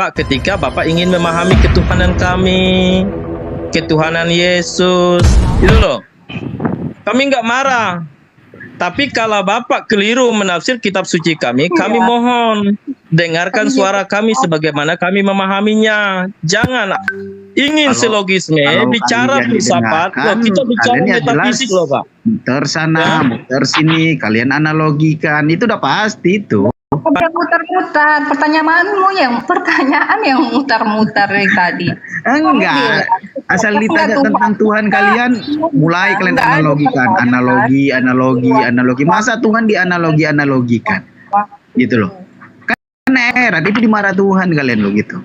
Bapak ketika Bapak ingin memahami ketuhanan kami, ketuhanan Yesus. Itu loh. Kami nggak marah. Tapi kalau Bapak keliru menafsir kitab suci kami mohon dengarkan suara kami sebagaimana kami memahaminya. Jangan ingin silogisme, bicara filsafat. Kita bicara metafisik loh, Pak. Muter sana, muter sini, kalian analogikan, itu udah pasti itu. Muter-muter, pertanyaan yang muter-muter dari tadi. Enggak, asal ditanya tentang Tuhan kalian mulai kalian analogikan, analogi. Masa Tuhan dianalogikan, gitu loh. Kan heran, itu dimarah Tuhan kalian loh gitu.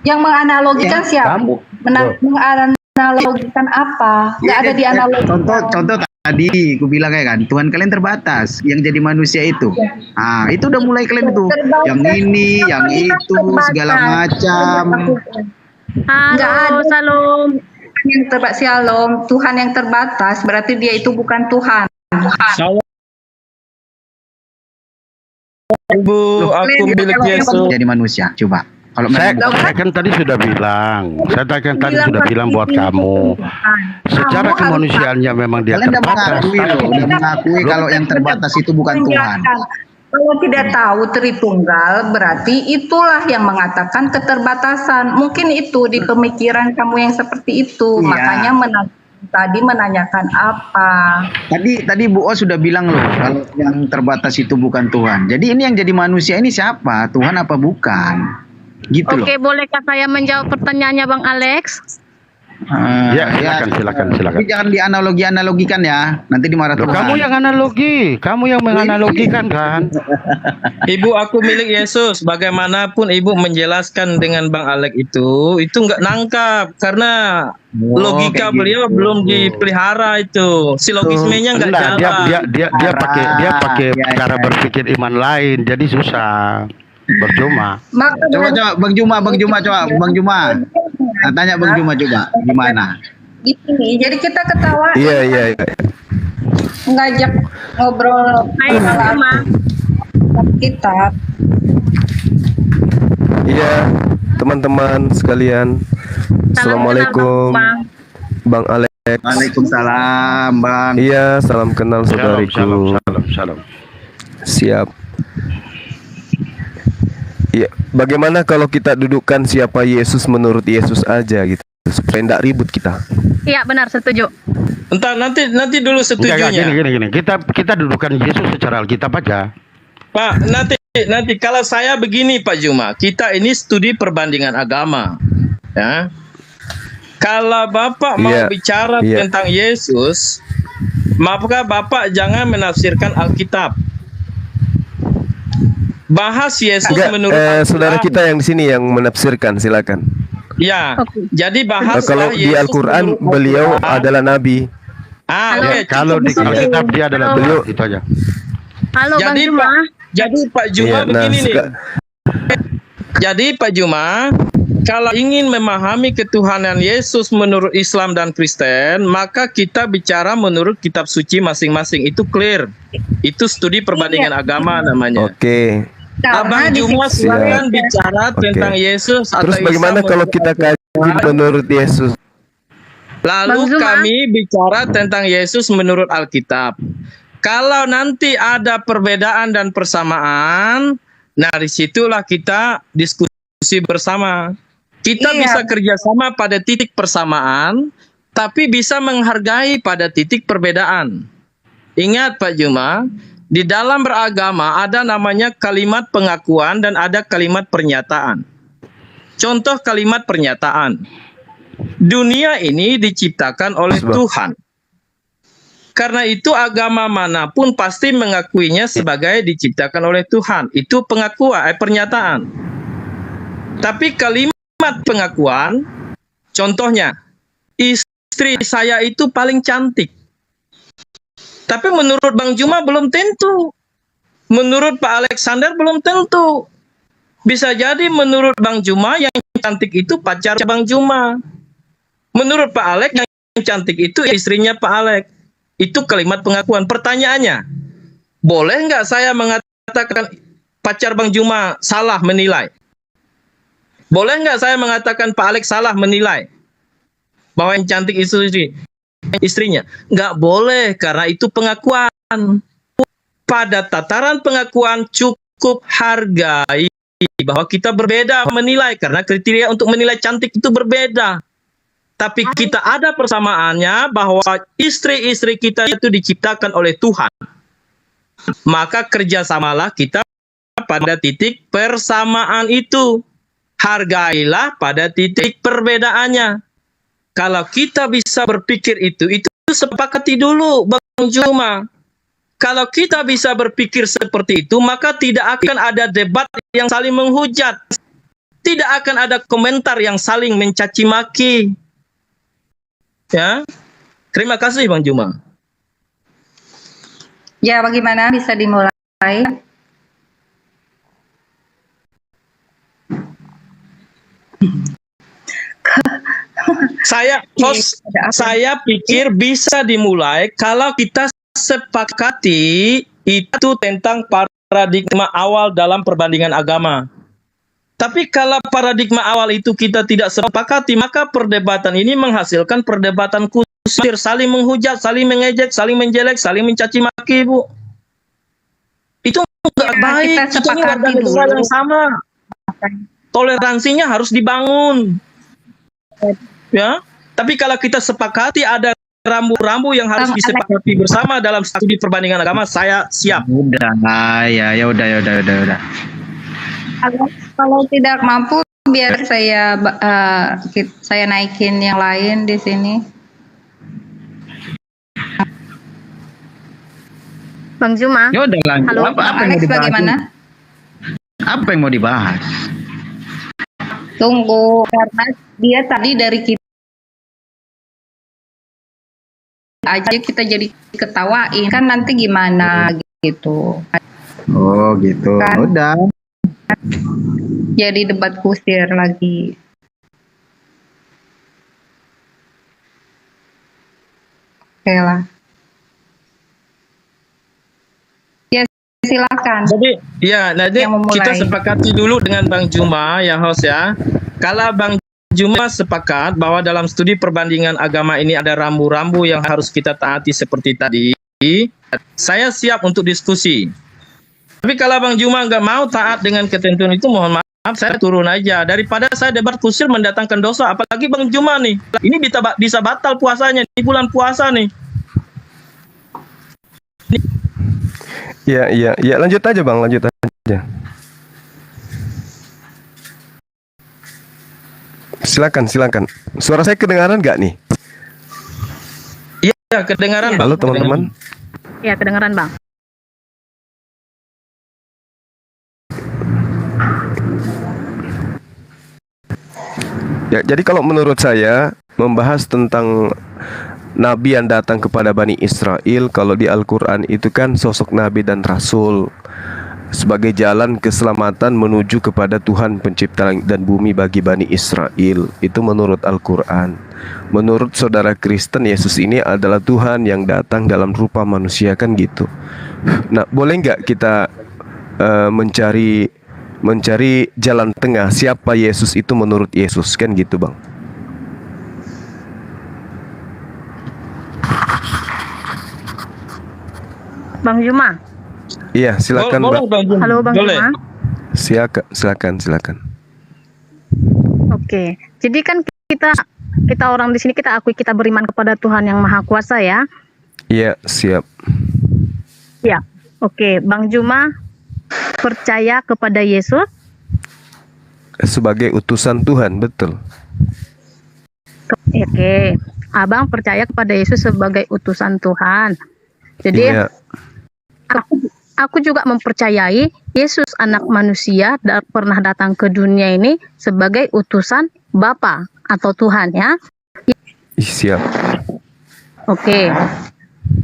Yang menganalogikan siapa? Menganalogikan apa? Nggak ada dianalogikan. Contoh tadi aku bilang kayak kan, Tuhan kalian terbatas, yang jadi manusia itu. Ah, itu udah mulai kalian itu, yang ini, yang itu, segala macam. Halo, Salam. Shalom, Tuhan yang terbatas berarti dia itu bukan Tuhan. Ibu, aku milik Yesus. Jadi manusia, coba. Kalau saya kan tadi sudah bilang, buat kamu, secara kemanusiaannya memang dia terbatas. Udah mengakui kalau yang terbatas itu bukan Tuhan. Kalau tidak tahu Tritunggal, berarti itulah yang mengatakan keterbatasan. Mungkin itu di pemikiran kamu yang seperti itu, makanya tadi menanyakan apa. Tadi Bu O sudah bilang loh, kalau yang terbatas itu bukan Tuhan. Jadi ini yang jadi manusia ini siapa? Tuhan apa bukan? Gitu Oke, bolehkah saya menjawab pertanyaannya Bang Alex? Silakan. Tapi jangan dianalogikan ya, nanti dimarah Tuhan. Kamu yang menganalogikan kan? Ibu, aku milik Yesus. Bagaimanapun Ibu menjelaskan dengan Bang Alex itu nggak nangkap karena logika beliau belum dipelihara itu. Silogismenya nggak jalan. Dia pakai cara berpikir iman lain, jadi susah. Berjuma. Coba Bang Juma. Nah, tanya Bang Juma coba gimana? Gini, jadi kita ketawa. Iya. Ngajak ngobrol kita. Iya, teman-teman sekalian. Assalamualaikum, Bang Alex. Waalaikumsalam, Bang. Iya, salam kenal saudariku. Salam. Siap. Ya, bagaimana kalau kita dudukkan siapa Yesus menurut Yesus aja gitu, supaya tidak ribut kita. Iya, benar, setuju. Entar nanti dulu setujunya. Gini. Kita dudukkan Yesus secara Alkitab aja. Pak, nanti kalau saya begini Pak Juma, kita ini studi perbandingan agama. Ya. Kalau Bapak mau bicara tentang Yesus, maka Bapak jangan menafsirkan Alkitab. Bahas Yesus menurut saudara kita yang di sini yang menafsirkan, silakan. Ya, jadi bahas kalau di Al-Quran beliau adalah nabi. Kalau di Alkitab dia adalah beliau, itu aja. Halo Bang Juma. Jadi Pak Juma begini nih. Jadi Pak Juma, kalau ingin memahami ketuhanan Yesus menurut Islam dan Kristen, maka kita bicara menurut kitab suci masing-masing. Itu clear. Itu studi perbandingan agama namanya. Oke. Abang Juma silakan bicara tentang Yesus. Terus bagaimana kalau kita kaji menurut Yesus? Lalu kami bicara tentang Yesus menurut Alkitab. Kalau nanti ada perbedaan dan persamaan, nah disitulah kita diskusi bersama. Kita bisa kerjasama pada titik persamaan, tapi bisa menghargai pada titik perbedaan. Ingat Pak Juma, di dalam beragama ada namanya kalimat pengakuan dan ada kalimat pernyataan. Contoh kalimat pernyataan. Dunia ini diciptakan oleh Tuhan. Karena itu agama manapun pasti mengakuinya sebagai diciptakan oleh Tuhan. Itu pengakuan, pernyataan. Tapi kalimat pengakuan, contohnya, istri saya itu paling cantik. Tapi menurut Bang Juma belum tentu. Menurut Pak Alexander belum tentu. Bisa jadi menurut Bang Juma yang cantik itu pacar Bang Juma. Menurut Pak Alex yang cantik itu istrinya Pak Alex. Itu kalimat pengakuan. Pertanyaannya, boleh nggak saya mengatakan pacar Bang Juma salah menilai? Boleh nggak saya mengatakan Pak Alex salah menilai bahwa yang cantik itu istrinya? Nggak boleh, karena itu pengakuan. Pada tataran pengakuan cukup hargai bahwa kita berbeda menilai, karena kriteria untuk menilai cantik itu berbeda. Tapi kita ada persamaannya bahwa istri-istri kita itu diciptakan oleh Tuhan. Maka kerjasamalah kita pada titik persamaan itu. Hargailah pada titik perbedaannya. Kalau kita bisa berpikir itu sepakati dulu Bang Juma. Kalau kita bisa berpikir seperti itu, maka tidak akan ada debat yang saling menghujat. Tidak akan ada komentar yang saling mencaci maki. Ya. Terima kasih Bang Juma. Ya, bagaimana bisa dimulai? Saya pikir bisa dimulai kalau kita sepakati itu tentang paradigma awal dalam perbandingan agama. Tapi kalau paradigma awal itu kita tidak sepakati, maka perdebatan ini menghasilkan perdebatan kusir, saling menghujat, saling mengejek, saling menjelek, saling mencaci maki, Bu. Itu nggak baik. Kita ini warga negara yang sama. Toleransinya harus dibangun. Ya. Tapi kalau kita sepakati ada rambu-rambu yang harus disepakati bersama dalam studi perbandingan agama, saya siap. Udah, ya udah. Kalau tidak mampu, biar saya naikin yang lain di sini. Bang Juma. Ya udah lanjut. Halo, Apa yang Alex mau dibahas? bagaimana? Apa yang mau dibahas? Tunggu, karena dia tadi dari kita aja kita jadi ketawain, kan nanti gimana gitu. Oh gitu. Kan. Udah. Jadi debat kusir lagi. Oke lah. Ya, silakan. Jadi, nanti Yang memulai. kita sepakati dulu dengan Bang Juma ya, host ya. Kalau Bang Juma sepakat bahwa dalam studi perbandingan agama ini ada rambu-rambu yang harus kita taati seperti tadi, saya siap untuk diskusi. Tapi kalau Bang Juma nggak mau taat dengan ketentuan itu, mohon maaf, saya turun aja. Daripada saya debat kusir mendatangkan dosa, apalagi Bang Juma nih. Ini bisa batal puasanya di bulan puasa nih. Ya, lanjut aja Bang, lanjut aja. Silakan. Suara saya kedengaran nggak nih? Iya, kedengaran. Bang. Halo teman-teman. Ya, kedengaran Bang. Ya, jadi kalau menurut saya membahas tentang Nabi yang datang kepada Bani Israel, kalau di Al-Quran itu kan sosok Nabi dan Rasul sebagai jalan keselamatan menuju kepada Tuhan pencipta langit dan bumi bagi Bani Israel. Itu menurut Al-Quran. Menurut saudara Kristen, Yesus ini adalah Tuhan yang datang dalam rupa manusia, kan gitu. Nah, boleh nggak kita mencari jalan tengah, siapa Yesus itu menurut Yesus, kan gitu Bang? Bang Juma. Iya, silakan Bang. Halo Bang Juma. Silakan. Oke. Jadi kan kita orang di sini kita akui kita beriman kepada Tuhan yang Maha Kuasa ya. Iya, siap. Ya. Oke, Bang Juma percaya kepada Yesus Sebagai utusan Tuhan, betul. Oke. Abang percaya kepada Yesus sebagai utusan Tuhan. Jadi Iya. Aku juga mempercayai Yesus anak manusia pernah datang ke dunia ini sebagai utusan Bapa atau Tuhan ya. Siap. Oke.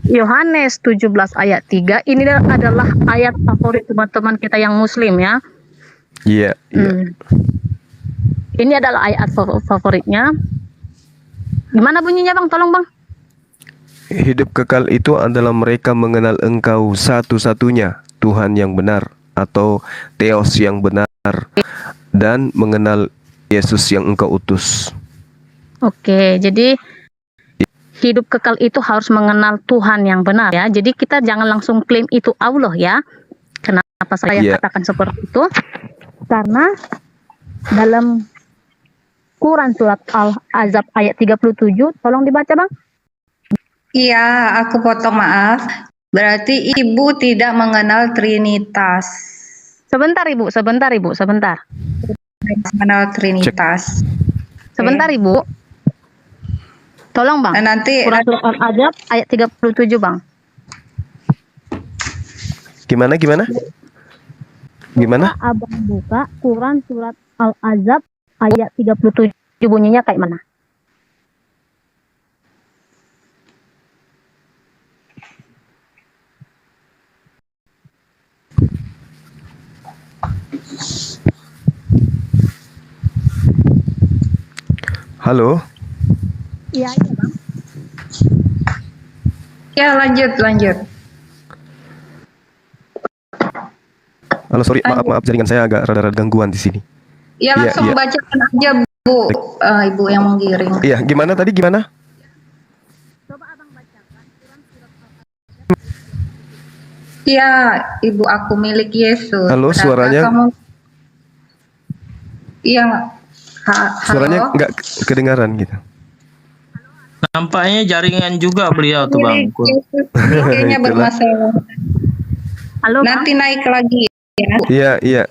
Yohanes 17 ayat 3 ini adalah ayat favorit teman-teman kita yang muslim ya. Iya. Ini adalah ayat favoritnya. Gimana bunyinya Bang? Tolong Bang. Hidup kekal itu adalah mereka mengenal Engkau satu-satunya Tuhan yang benar atau Theos yang benar, dan mengenal Yesus yang engkau utus. Oke, jadi hidup kekal itu harus mengenal Tuhan yang benar ya. Jadi kita jangan langsung klaim itu Allah ya. Kenapa saya katakan seperti itu? Karena dalam Quran surat Al-Ahzab ayat 37, tolong dibaca Bang. Iya, aku potong, maaf. Berarti Ibu tidak mengenal Trinitas. Sebentar Ibu. Mengenal Trinitas. Sebentar Ibu. Tolong Bang. Nah, nanti Quran surat Al-Ahzab ayat 37 Bang. Gimana? Abang buka Quran surat Al-Ahzab ayat 37 bunyinya kayak mana? Halo. Iya Bang. ya lanjut. Halo, sorry, maaf jaringan saya agak rada-rada gangguan di sini. Ya langsung bacakan aja Bu, Ibu yang menggiring. Iya, gimana tadi gimana? Coba Abang bacakan Quran surat Al-Ahzab. Ya, Ibu aku milik Yesus. Halo, Berapa suaranya? Iya. Suaranya nggak kedengaran gitu. Nampaknya jaringan juga beliau tuh Bang. Kayaknya bermasalah. Halo Bang. Nanti naik lagi ya. Iya.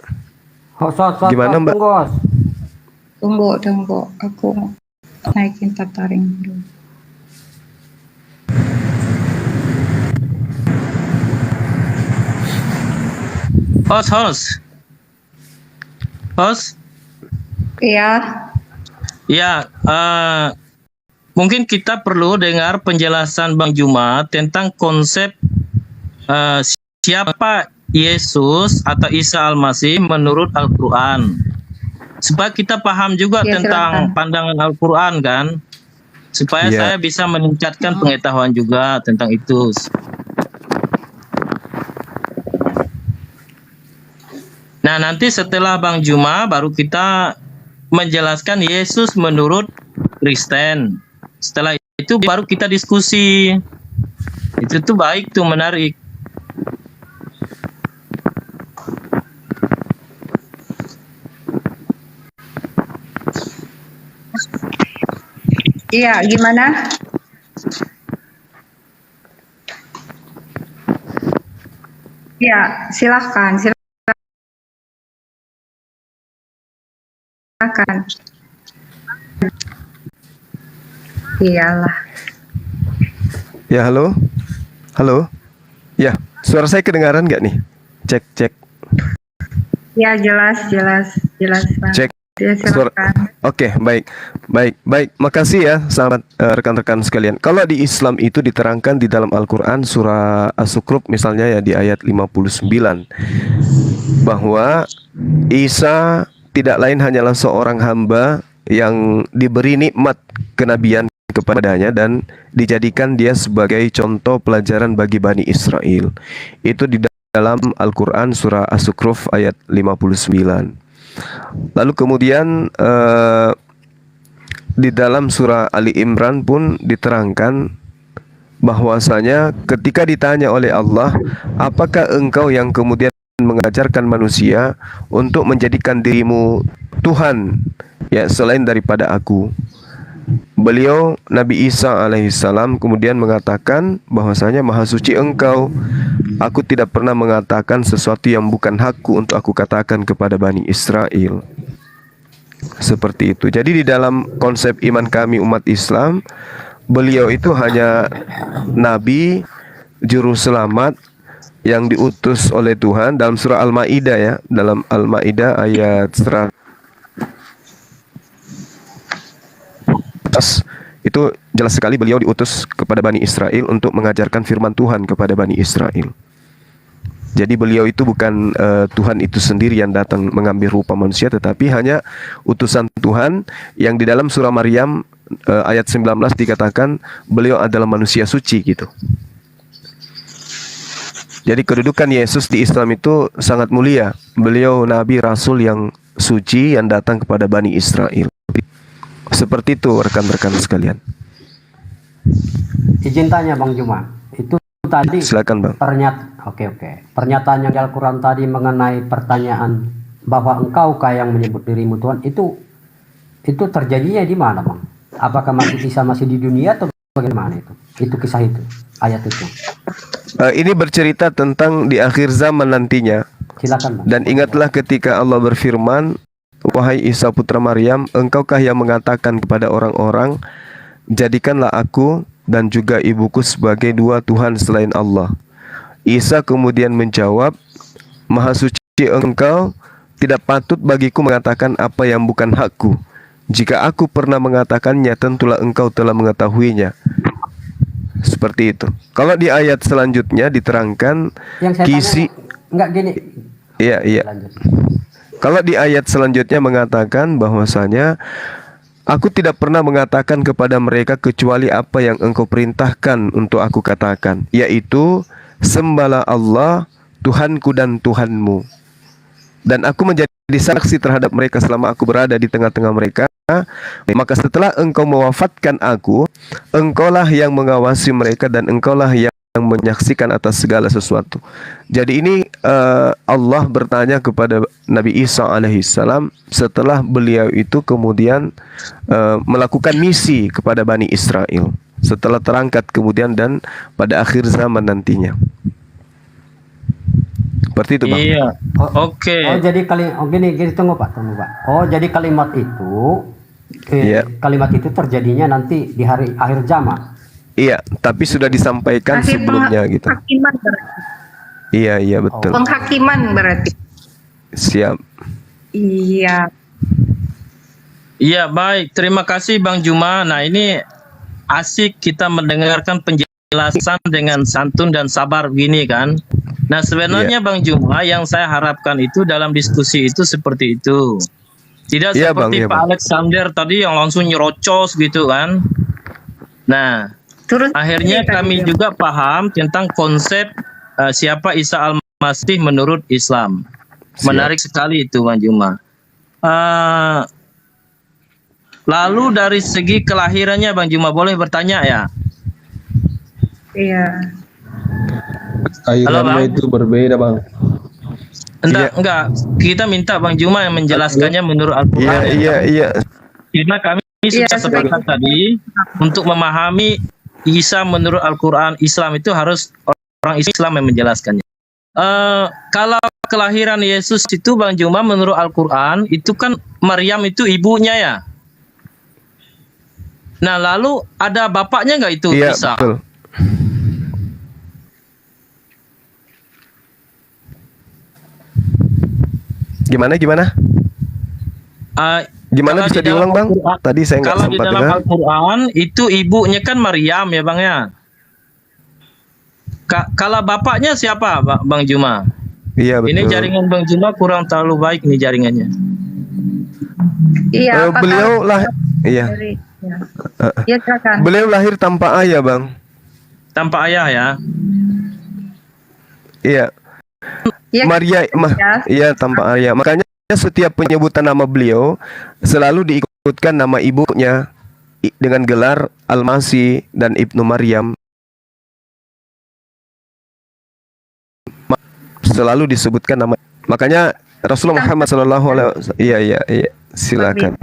Gimana Mbak? Tunggu. Aku naikin tataring dulu. Host. Iya. Ya, mungkin kita perlu dengar penjelasan Bang Juma tentang konsep siapa Yesus atau Isa Al-Masih menurut Al-Quran. Supaya kita paham juga tentang pandangan Al-Quran kan. Supaya saya bisa meningkatkan pengetahuan juga tentang itu. Nah, nanti setelah Bang Juma baru kita menjelaskan Yesus menurut Kristen. Setelah itu baru kita diskusi. Itu tuh baik tuh, menarik. Iya, gimana? Ya, silahkan. Iyalah. Ya, halo. Ya, suara saya kedengaran nggak nih? Cek. Ya, jelas Bang. Cek. Ya, silakan. Oke, baik. Makasih ya, sahabat rekan-rekan sekalian. Kalau di Islam itu diterangkan di dalam Al-Quran surah As-Zukhruf misalnya ya di ayat 59 bahwa Isa tidak lain hanyalah seorang hamba yang diberi nikmat kenabian kepadanya dan dijadikan dia sebagai contoh pelajaran bagi Bani Israel. Itu di dalam Al-Quran surah As-Zukhruf ayat 59. Lalu kemudian di dalam surah Ali Imran pun diterangkan bahwasanya ketika ditanya oleh Allah, apakah engkau yang kemudian mengajarkan manusia untuk menjadikan dirimu Tuhan ya selain daripada aku? Beliau Nabi Isa alaihissalam kemudian mengatakan bahwasanya maha suci engkau, aku tidak pernah mengatakan sesuatu yang bukan hakku untuk aku katakan kepada Bani Israel. Seperti itu. Jadi di dalam konsep iman kami umat Islam, beliau itu hanya Nabi juru selamat yang diutus oleh Tuhan dalam surah Al-Maidah ya, dalam Al-Maidah ayat 100 itu jelas sekali beliau diutus kepada Bani Israel untuk mengajarkan firman Tuhan kepada Bani Israel. Jadi beliau itu bukan Tuhan itu sendiri yang datang mengambil rupa manusia, tetapi hanya utusan Tuhan yang di dalam surah Maryam ayat 19 dikatakan beliau adalah manusia suci gitu. Jadi kedudukan Yesus di Islam itu sangat mulia. Beliau Nabi Rasul yang suci yang datang kepada Bani Israel. Seperti itu rekan-rekan sekalian. Izin tanya Bang Juma, itu tadi Silakan Bang. Pernyataan yang di Al-Quran tadi mengenai pertanyaan bahwa engkaukah yang menyebut dirimu Tuhan, itu terjadinya di mana Bang? Apakah kisah masih di dunia atau bagaimana itu? Itu kisah itu, ayat itu. Ini bercerita tentang di akhir zaman nantinya. Silakan Bang. Dan ingatlah ketika Allah berfirman, wahai Isa putra Maryam, engkaukah yang mengatakan kepada orang-orang, jadikanlah aku dan juga ibuku sebagai dua Tuhan selain Allah. Isa kemudian menjawab, Maha suci engkau, tidak patut bagiku mengatakan apa yang bukan hakku. Jika aku pernah mengatakannya, tentulah engkau telah mengetahuinya. Seperti itu. Kalau di ayat selanjutnya diterangkan Yang saya kisi tanya, enggak gini. Iya. Lanjut. Kalau di ayat selanjutnya mengatakan bahwasanya aku tidak pernah mengatakan kepada mereka kecuali apa yang engkau perintahkan untuk aku katakan, yaitu sembahlah Allah, Tuhanku dan Tuhanmu. Dan aku menjadi saksi terhadap mereka selama aku berada di tengah-tengah mereka. Maka setelah engkau mewafatkan aku, engkaulah yang mengawasi mereka dan engkaulah yang menyaksikan atas segala sesuatu. Jadi ini Allah bertanya kepada Nabi Isa alaihissalam setelah beliau itu kemudian melakukan misi kepada Bani Israel, setelah terangkat kemudian dan pada akhir zaman nantinya. Seperti itu Bang. Iya. Oke. Jadi gini tunggu Pak. Oh, jadi kalimat itu kalimat itu terjadinya nanti di hari akhir zaman. Iya, tapi sudah disampaikan sebelumnya gitu. Penghakiman berarti. Iya betul. Penghakiman berarti. Siap. Iya. Iya, baik. Terima kasih Bang Juma. Nah, ini asik kita mendengarkan penjelasan dengan santun dan sabar begini kan. Nah, sebenarnya Bang Juma yang saya harapkan itu dalam diskusi itu seperti itu. Tidak seperti Pak Alexander tadi yang langsung nyerocos gitu kan. Nah, akhirnya kami juga paham tentang konsep siapa Isa Al-Masih menurut Islam. Menarik sekali itu Bang Juma. Lalu dari segi kelahirannya Bang Juma boleh bertanya ya? Iya. Kelahirannya itu berbeda Bang. Enggak. Kita minta Bang Juma yang menjelaskannya menurut Al-Quran. Iya. Karena kami sudah sepakat tadi untuk memahami Isa menurut Al-Quran Islam itu harus orang Islam yang menjelaskannya. Kalau kelahiran Yesus itu Bang Juma menurut Al-Quran itu kan Maryam itu ibunya ya. Nah lalu ada bapaknya nggak itu Isa? Betul. Gimana? Gimana bisa diulang Bang? Tadi saya nggak sempat dengar. Kalau di dalam Al-Quran itu ibunya kan Maryam ya Bang ya. Kalau bapaknya siapa Bang Juma? Iya betul. Ini jaringan Bang Juma kurang terlalu baik nih jaringannya. Iya. Beliau lah. Iya. Iya silakan. Beliau lahir tanpa ayah Bang. Tanpa ayah ya? Iya. Ya, Iya tanpa ayah. Makanya setiap penyebutan nama beliau selalu diikutkan nama ibunya dengan gelar Al-Masih dan Ibnu Maryam. Selalu disebutkan nama. Makanya Rasulullah Muhammad SAW. Iya. Silakan.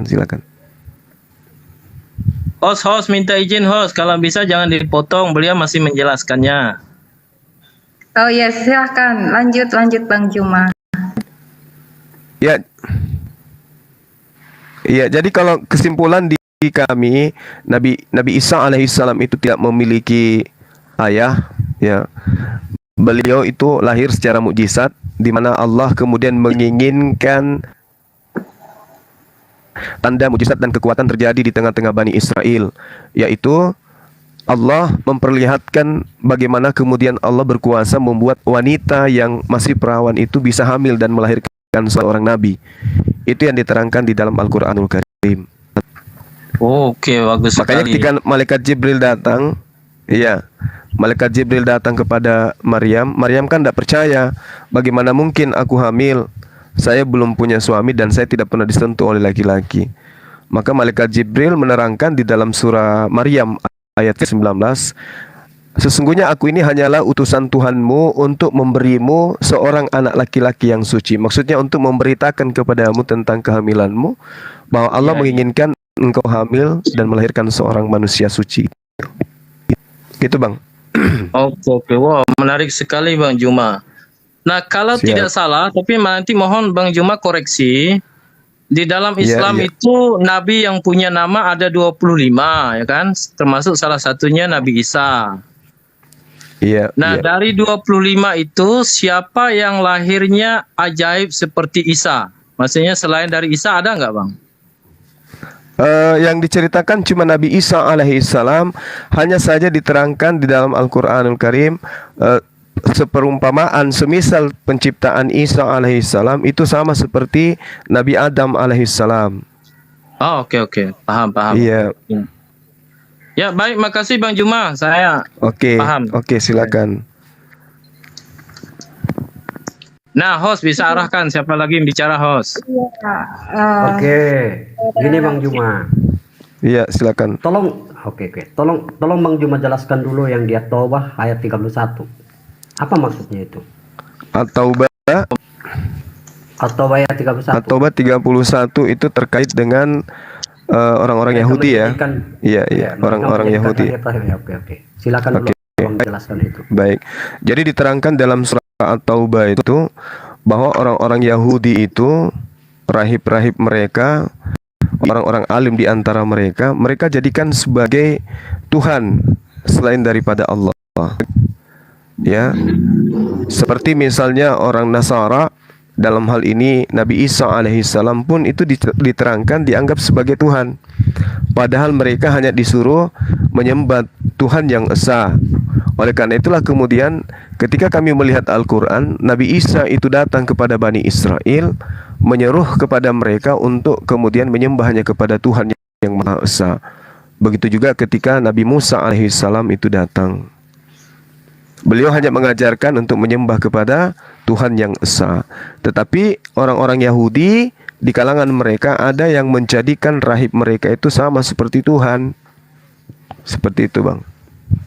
Host minta izin host, kalau bisa jangan dipotong, beliau masih menjelaskannya. Oh ya silahkan lanjut Bang Juma. Ya, jadi kalau kesimpulan di kami Nabi Isa alaihissalam itu tidak memiliki ayah, ya. Beliau itu lahir secara mukjizat, di mana Allah kemudian menginginkan tanda mukjizat dan kekuatan terjadi di tengah-tengah Bani Israel, yaitu Allah memperlihatkan bagaimana kemudian Allah berkuasa membuat wanita yang masih perawan itu bisa hamil dan melahirkan seorang nabi. Itu yang diterangkan di dalam Al-Quranul Karim. Oke, bagus Makanya sekali. ketika malaikat Jibril datang, malaikat Jibril datang kepada Maryam kan tidak percaya, bagaimana mungkin aku hamil saya belum punya suami dan saya tidak pernah disentuh oleh laki-laki. Maka malaikat Jibril menerangkan di dalam surah Maryam ayat ke-19, sesungguhnya aku ini hanyalah utusan Tuhanmu untuk memberimu seorang anak laki-laki yang suci. Maksudnya untuk memberitakan kepadamu tentang kehamilanmu, bahwa Allah menginginkan engkau hamil dan melahirkan seorang manusia suci. Gitu Bang. Oke. Wow, menarik sekali Bang Juma. Nah, kalau Siap. tidak salah, tapi nanti mohon Bang Juma koreksi. Di dalam Islam itu nabi yang punya nama ada 25, ya kan? Termasuk salah satunya Nabi Isa. Iya. Nah, dari 25 itu siapa yang lahirnya ajaib seperti Isa? Maksudnya selain dari Isa ada nggak, Bang? Yang diceritakan cuma Nabi Isa alaihissalam, hanya saja diterangkan di dalam Al-Quranul Karim, seperumpamaan semisal penciptaan Isa alaihissalam itu sama seperti Nabi Adam alaihissalam. Oh, oke. Paham. Iya. Ya, baik, makasih Bang Juma. Saya paham. Oke, silakan. Nah, host bisa arahkan siapa lagi yang bicara, host? Oke. Gini Bang Juma. Iya, silakan. Tolong Tolong Bang Juma jelaskan dulu yang di At-Taubah ayat 31. Apa maksudnya itu? At-Taubah ayat 31. At-Taubah 31 itu terkait dengan orang-orang Yahudi ya. Iya, orang-orang Yahudi. Oke. Silakan dulu Bang jelaskan itu. Baik. Jadi diterangkan dalam surah At-Taubah itu bahwa orang-orang Yahudi itu, rahib-rahib mereka, orang-orang alim di antara mereka, mereka jadikan sebagai Tuhan selain daripada Allah. Ya, seperti misalnya orang Nasara, dalam hal ini Nabi Isa alaihissalam pun itu diterangkan dianggap sebagai Tuhan, padahal mereka hanya disuruh menyembah Tuhan yang esa. Oleh karena itulah kemudian ketika kami melihat Al-Quran, Nabi Isa itu datang kepada Bani Israel, menyeru kepada mereka untuk kemudian menyembahnya kepada Tuhan yang Maha Esa. Begitu juga ketika Nabi Musa alaihissalam itu datang, beliau hanya mengajarkan untuk menyembah kepada Tuhan yang Esa. Tetapi orang-orang Yahudi di kalangan mereka ada yang menjadikan rahib mereka itu sama seperti Tuhan. Seperti itu Bang.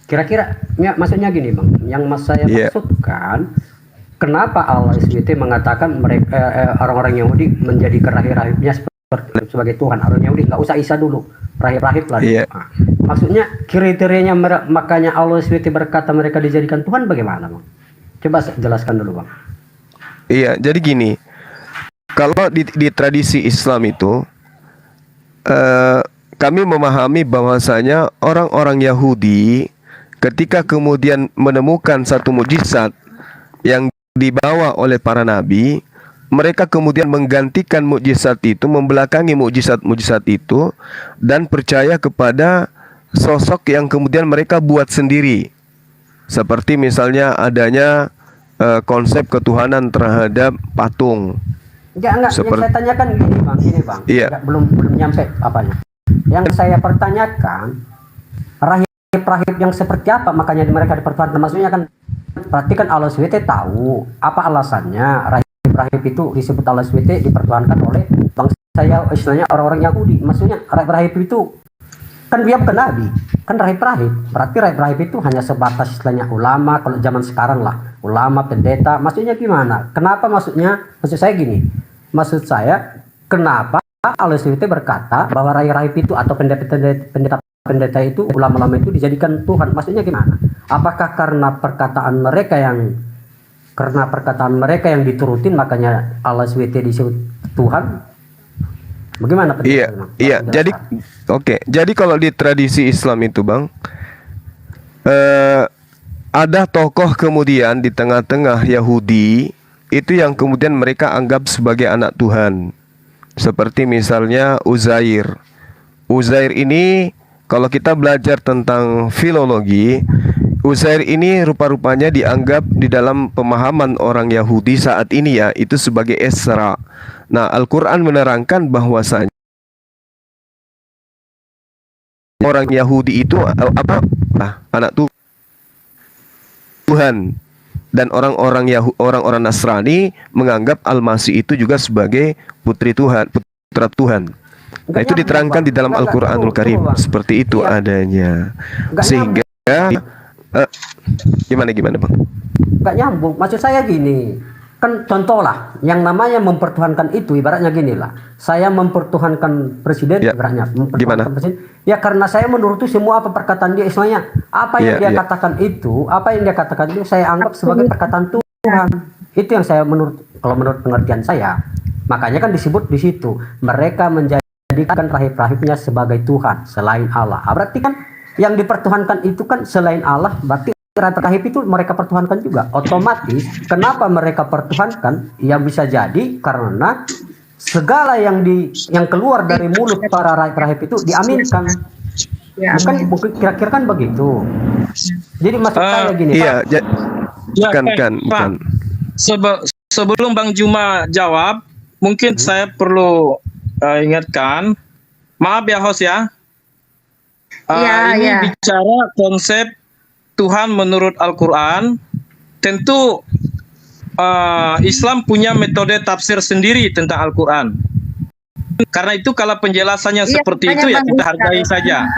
Kira-kira ya, maksudnya gini Bang, yang saya maksudkan, kenapa Allah SWT mengatakan mereka orang-orang Yahudi menjadikan rahib-rahibnya sebagai Tuhan? Orang Yahudi nggak usah Isa dulu, rahib-rahib lah. Nah, maksudnya kriterianya makanya Allah SWT berkata mereka dijadikan Tuhan bagaimana Bang? Coba jelaskan dulu Bang. Iya, jadi gini, kalau di tradisi Islam itu kami memahami bahwasanya orang-orang Yahudi ketika kemudian menemukan satu mukjizat yang dibawa oleh para nabi, mereka kemudian menggantikan mukjizat itu, membelakangi mukjizat-mukjizat itu, dan percaya kepada sosok yang kemudian mereka buat sendiri. Seperti misalnya adanya konsep ketuhanan terhadap patung. Enggak, yang saya tanyakan gini Bang. Iya. Belum nyampe apanya. Yang saya pertanyakan, rahib-rahib yang seperti apa makanya mereka dipertuhankan? Maksudnya kan berarti kan Allah SWT tahu apa alasannya rahib-rahib itu disebut Allah SWT dipertuhankan oleh bangsa istilahnya orang-orang Yahudi. Maksudnya rahib-rahib itu kan dia bukan nabi, kan rahib-rahib. Berarti rahib-rahib itu hanya sebatas istilahnya ulama, kalau zaman sekarang lah, ulama, pendeta. Maksudnya gimana? Kenapa maksud saya gini? Maksud saya, kenapa Allah SWT berkata bahwa rahib-rahib itu atau pendeta itu, ulama-ulama itu dijadikan Tuhan? Maksudnya gimana? Apakah karena perkataan mereka yang diturutin makanya Allah SWT disebut Tuhan? Bagaimana? Iya. Jadi kalau di tradisi Islam itu Bang, ada tokoh kemudian di tengah-tengah Yahudi itu yang kemudian mereka anggap sebagai anak Tuhan. Seperti misalnya Uzair. Uzair ini kalau kita belajar tentang filologi, Uzair ini rupa-rupanya dianggap di dalam pemahaman orang Yahudi saat ini ya, itu sebagai Esra. Nah, Al-Quran menerangkan bahwasanya orang Yahudi itu anak Tuhan. Dan orang-orang Nasrani menganggap Al-Masih itu juga sebagai putri Tuhan, putra Tuhan. Nah, itu diterangkan di dalam Al-Quranul Karim. Seperti itu adanya. Sehingga gimana Bang? Gak nyambung. Maksud saya gini, kan contoh lah, yang namanya mempertuhankan itu ibaratnya gini lah. Saya mempertuhankan presiden, ibaratnya mempertuhankan presiden. Ya karena saya menuruti semua apa perkataan dia, istilahnya apa yang dia katakan itu, saya anggap sebagai perkataan Tuhan. Itu yang saya kalau menurut pengertian saya. Makanya kan disebut di situ, mereka menjadikan rahib-rahibnya sebagai Tuhan selain Allah. Berarti kan yang dipertuhankan itu kan selain Allah, berarti rahib itu mereka pertuhankan juga. Otomatis kenapa mereka pertuhankan? Ya bisa jadi karena segala yang keluar dari mulut para rahib itu diaminkan. Bukan kira-kira kan begitu. Jadi maksud saya gini. Iya, Pak. Sebelum Bang Juma jawab, mungkin saya perlu ingatkan. Maaf ya host ya. Ini bicara konsep Tuhan menurut Al-Quran. Tentu Islam punya metode tafsir sendiri tentang Al-Quran. Karena itu kalau penjelasannya seperti itu ya kita hargai saja.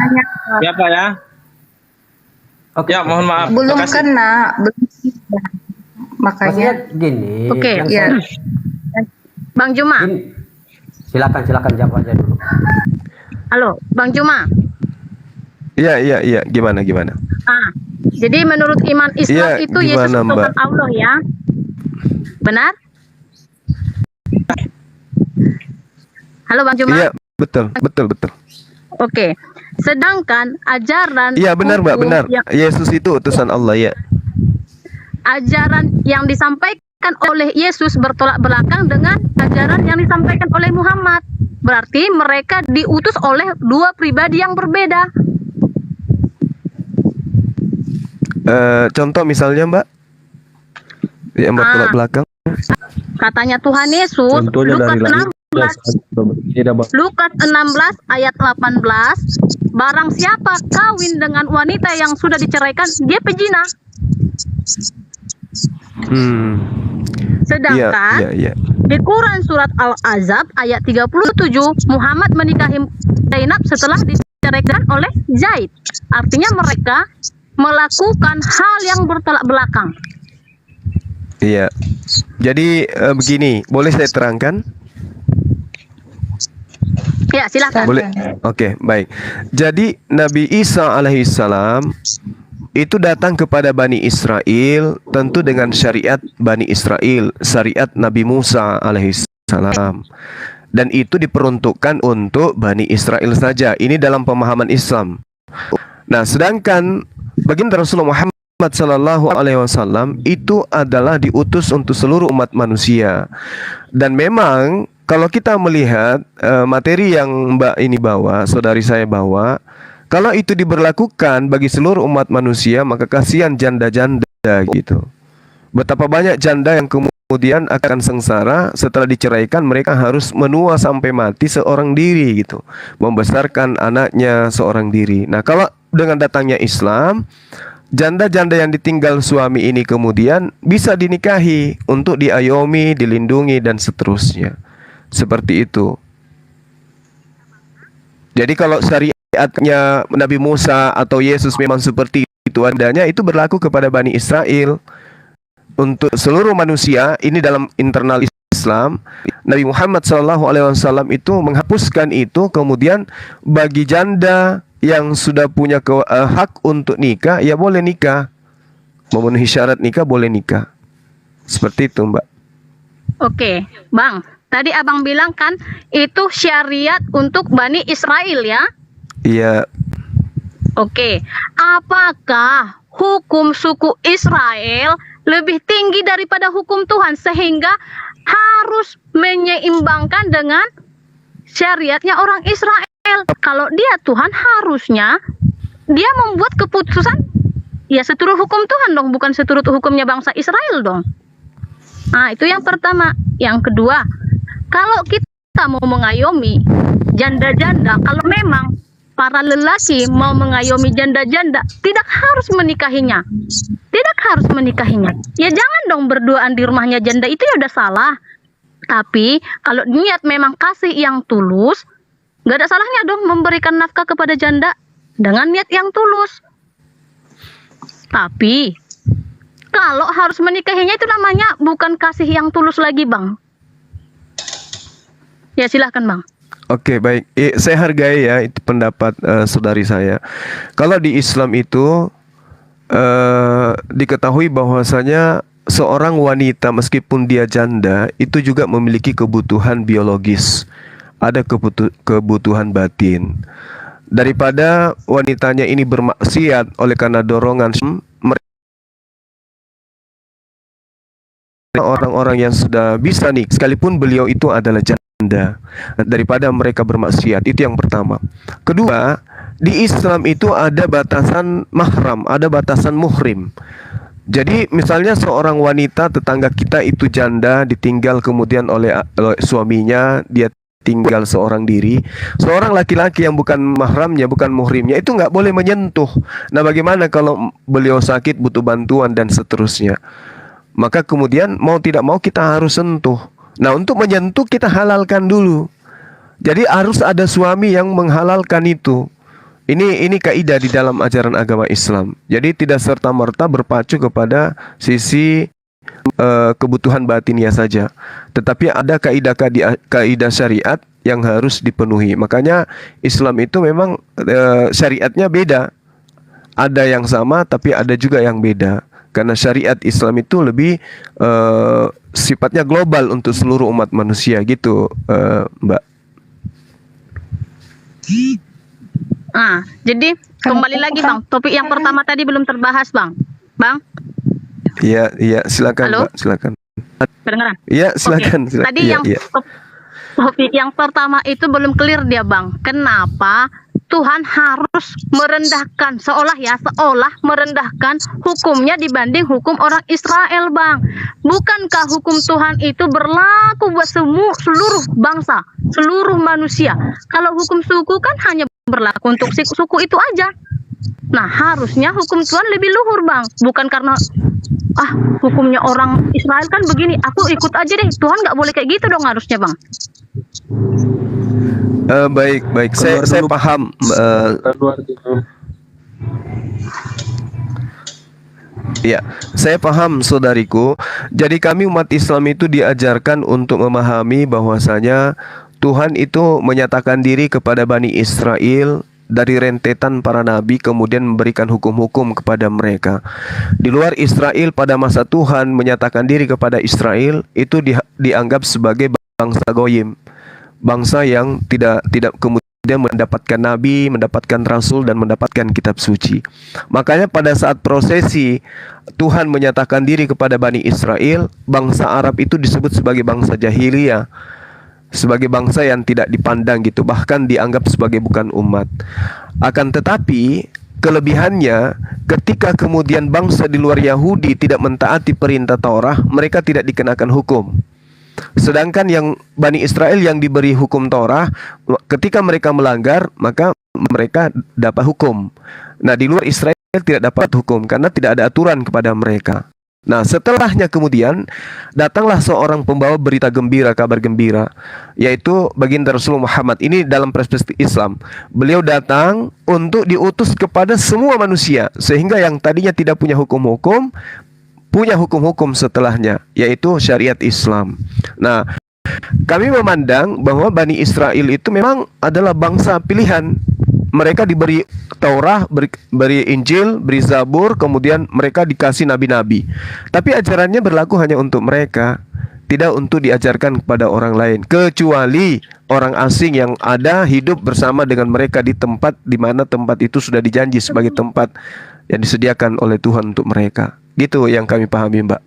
Ya Pak ya. Ya mohon maaf. Belum kena. Makanya gini. Bang Juma. Silakan jawab aja dulu. Halo, Bang Juma. Iya. Gimana? Jadi menurut iman Islam itu Yesus Tuhan Allah ya. Benar? Halo Bang Juma. Iya, betul. Oke. Sedangkan ajaran Iya, benar Mbak, benar. Yesus itu utusan Allah ya. Ajaran yang disampaikan oleh Yesus bertolak belakang dengan ajaran yang disampaikan oleh Muhammad. Berarti mereka diutus oleh dua pribadi yang berbeda. Contoh misalnya Mbak, yang bertolak belakang. Katanya Tuhan Yesus, Lukas 16 ayat 18, barang siapa kawin dengan wanita yang sudah diceraikan, dia pezina. Sedangkan di Quran surat Al-Ahzab ayat 37, Muhammad menikahi Zainab setelah diceraikan oleh Zaid. Artinya mereka melakukan hal yang bertolak belakang. Iya. Jadi begini, boleh saya terangkan? Ya, silakan. Boleh. Oke, baik. Jadi Nabi Isa alaihissalam itu datang kepada Bani Israel tentu dengan syariat Bani Israel, syariat Nabi Musa alaihissalam. Dan itu diperuntukkan untuk Bani Israel saja. Ini dalam pemahaman Islam. Nah, sedangkan baginda Rasulullah Muhammad sallallahu alaihi wasallam itu adalah diutus untuk seluruh umat manusia. Dan memang kalau kita melihat materi yang Mbak ini bawa, saudari saya bawa, kalau itu diberlakukan bagi seluruh umat manusia, maka kasihan janda-janda gitu. Betapa banyak janda yang kemudian akan sengsara setelah diceraikan, mereka harus menua sampai mati seorang diri gitu, membesarkan anaknya seorang diri. Nah, kalau dengan datangnya Islam, janda-janda yang ditinggal suami ini kemudian bisa dinikahi untuk diayomi, dilindungi dan seterusnya. Seperti itu. Jadi kalau syariatnya Nabi Musa atau Yesus memang seperti itu adanya, itu berlaku kepada Bani Israel. Untuk seluruh manusia, ini dalam internal Islam, Nabi Muhammad SAW itu menghapuskan itu. Kemudian bagi janda yang sudah punya hak untuk nikah, ya boleh nikah, memenuhi syarat nikah, boleh nikah. Seperti itu Mbak. Oke Bang, tadi abang bilang kan itu syariat untuk Bani Israel ya? Iya. Oke, apakah hukum suku Israel lebih tinggi daripada hukum Tuhan sehingga harus menyeimbangkan dengan syariatnya orang Israel? Kalau dia Tuhan, harusnya dia membuat keputusan ya seturut hukum Tuhan dong, bukan seturut hukumnya bangsa Israel dong. Nah, itu yang pertama. Yang kedua, kalau kita mau mengayomi janda-janda, kalau memang para lelaki mau mengayomi janda-janda, tidak harus menikahinya. Tidak harus menikahinya. Ya jangan dong berduaan di rumahnya janda, itu ya udah salah. Tapi kalau niat memang kasih yang tulus, nggak ada salahnya dong memberikan nafkah kepada janda dengan niat yang tulus. Tapi kalau harus menikahinya itu namanya bukan kasih yang tulus lagi, Bang. Ya silahkan, Bang. Oke, baik. Saya hargai ya itu pendapat saudari saya. Kalau di Islam itu diketahui bahwasanya seorang wanita meskipun dia janda itu juga memiliki kebutuhan biologis, ada kebutuhan batin. Daripada wanitanya ini bermaksiat oleh karena dorongan orang-orang yang sudah bisa nih, sekalipun beliau itu adalah janda, daripada mereka bermaksiat. Itu yang pertama. Kedua, di Islam itu ada batasan mahram, ada batasan muhrim. Jadi misalnya seorang wanita tetangga kita itu janda, ditinggal kemudian oleh suaminya, dia tinggal seorang diri. Seorang laki-laki yang bukan mahramnya, bukan muhrimnya, itu nggak boleh menyentuh. Nah, bagaimana kalau beliau sakit, butuh bantuan dan seterusnya? Maka kemudian mau tidak mau kita harus sentuh. Nah, untuk menyentuh kita halalkan dulu. Jadi harus ada suami yang menghalalkan itu. Ini kaidah di dalam ajaran agama Islam. Jadi tidak serta-merta berpacu kepada sisi kebutuhan batinnya saja. Tetapi ada kaidah syariat yang harus dipenuhi. Makanya Islam itu memang syariatnya beda. Ada yang sama tapi ada juga yang beda. Karena syariat Islam itu lebih sifatnya global untuk seluruh umat manusia gitu, Mbak. Jadi kembali lagi, Bang. Topik yang pertama tadi belum terbahas, Bang. Bang? Iya, silakan. Halo? Mbak, silakan. Kedengeran? Iya, silakan. Oke. Tadi topik yang pertama itu belum clear dia, Bang. Kenapa Tuhan harus merendahkan, seolah merendahkan hukumnya dibanding hukum orang Israel, Bang? Bukankah hukum Tuhan itu berlaku buat seluruh bangsa, seluruh manusia? Kalau hukum suku kan hanya berlaku untuk suku itu aja. Nah, harusnya hukum Tuhan lebih luhur, Bang. Bukan karena hukumnya orang Israel kan begini, aku ikut aja deh. Tuhan nggak boleh kayak gitu dong harusnya, Bang. Baik. Saya paham. Ya, saya paham, saudariku. Jadi kami umat Islam itu diajarkan untuk memahami bahwasanya Tuhan itu menyatakan diri kepada Bani Israel dari rentetan para nabi, kemudian memberikan hukum-hukum kepada mereka. Di luar Israel pada masa Tuhan menyatakan diri kepada Israel itu dianggap sebagai bangsa goyim, bangsa yang tidak kemudian mendapatkan nabi, mendapatkan rasul dan mendapatkan kitab suci. Makanya pada saat prosesi Tuhan menyatakan diri kepada Bani Israel, bangsa Arab itu disebut sebagai bangsa jahiliyah, sebagai bangsa yang tidak dipandang gitu, bahkan dianggap sebagai bukan umat. Akan tetapi kelebihannya, ketika kemudian bangsa di luar Yahudi tidak mentaati perintah Taurat, mereka tidak dikenakan hukum. Sedangkan yang Bani Israel yang diberi hukum Taurat, ketika mereka melanggar, maka mereka dapat hukum. Nah, di luar Israel tidak dapat hukum karena tidak ada aturan kepada mereka. Nah, setelahnya kemudian datanglah seorang pembawa berita gembira, kabar gembira, yaitu baginda Rasulullah Muhammad. Ini dalam perspektif Islam. Beliau datang untuk diutus kepada semua manusia, sehingga yang tadinya tidak punya hukum-hukum, punya hukum-hukum setelahnya, yaitu syariat Islam. Nah, kami memandang bahwa Bani Israel itu memang adalah bangsa pilihan. Mereka diberi Taurat, beri Injil, beri Zabur, kemudian mereka dikasih nabi-nabi. Tapi ajarannya berlaku hanya untuk mereka, tidak untuk diajarkan kepada orang lain, kecuali orang asing yang ada hidup bersama dengan mereka di tempat di mana tempat itu sudah dijanji sebagai tempat yang disediakan oleh Tuhan untuk mereka. Gitu yang kami pahami, Mbak.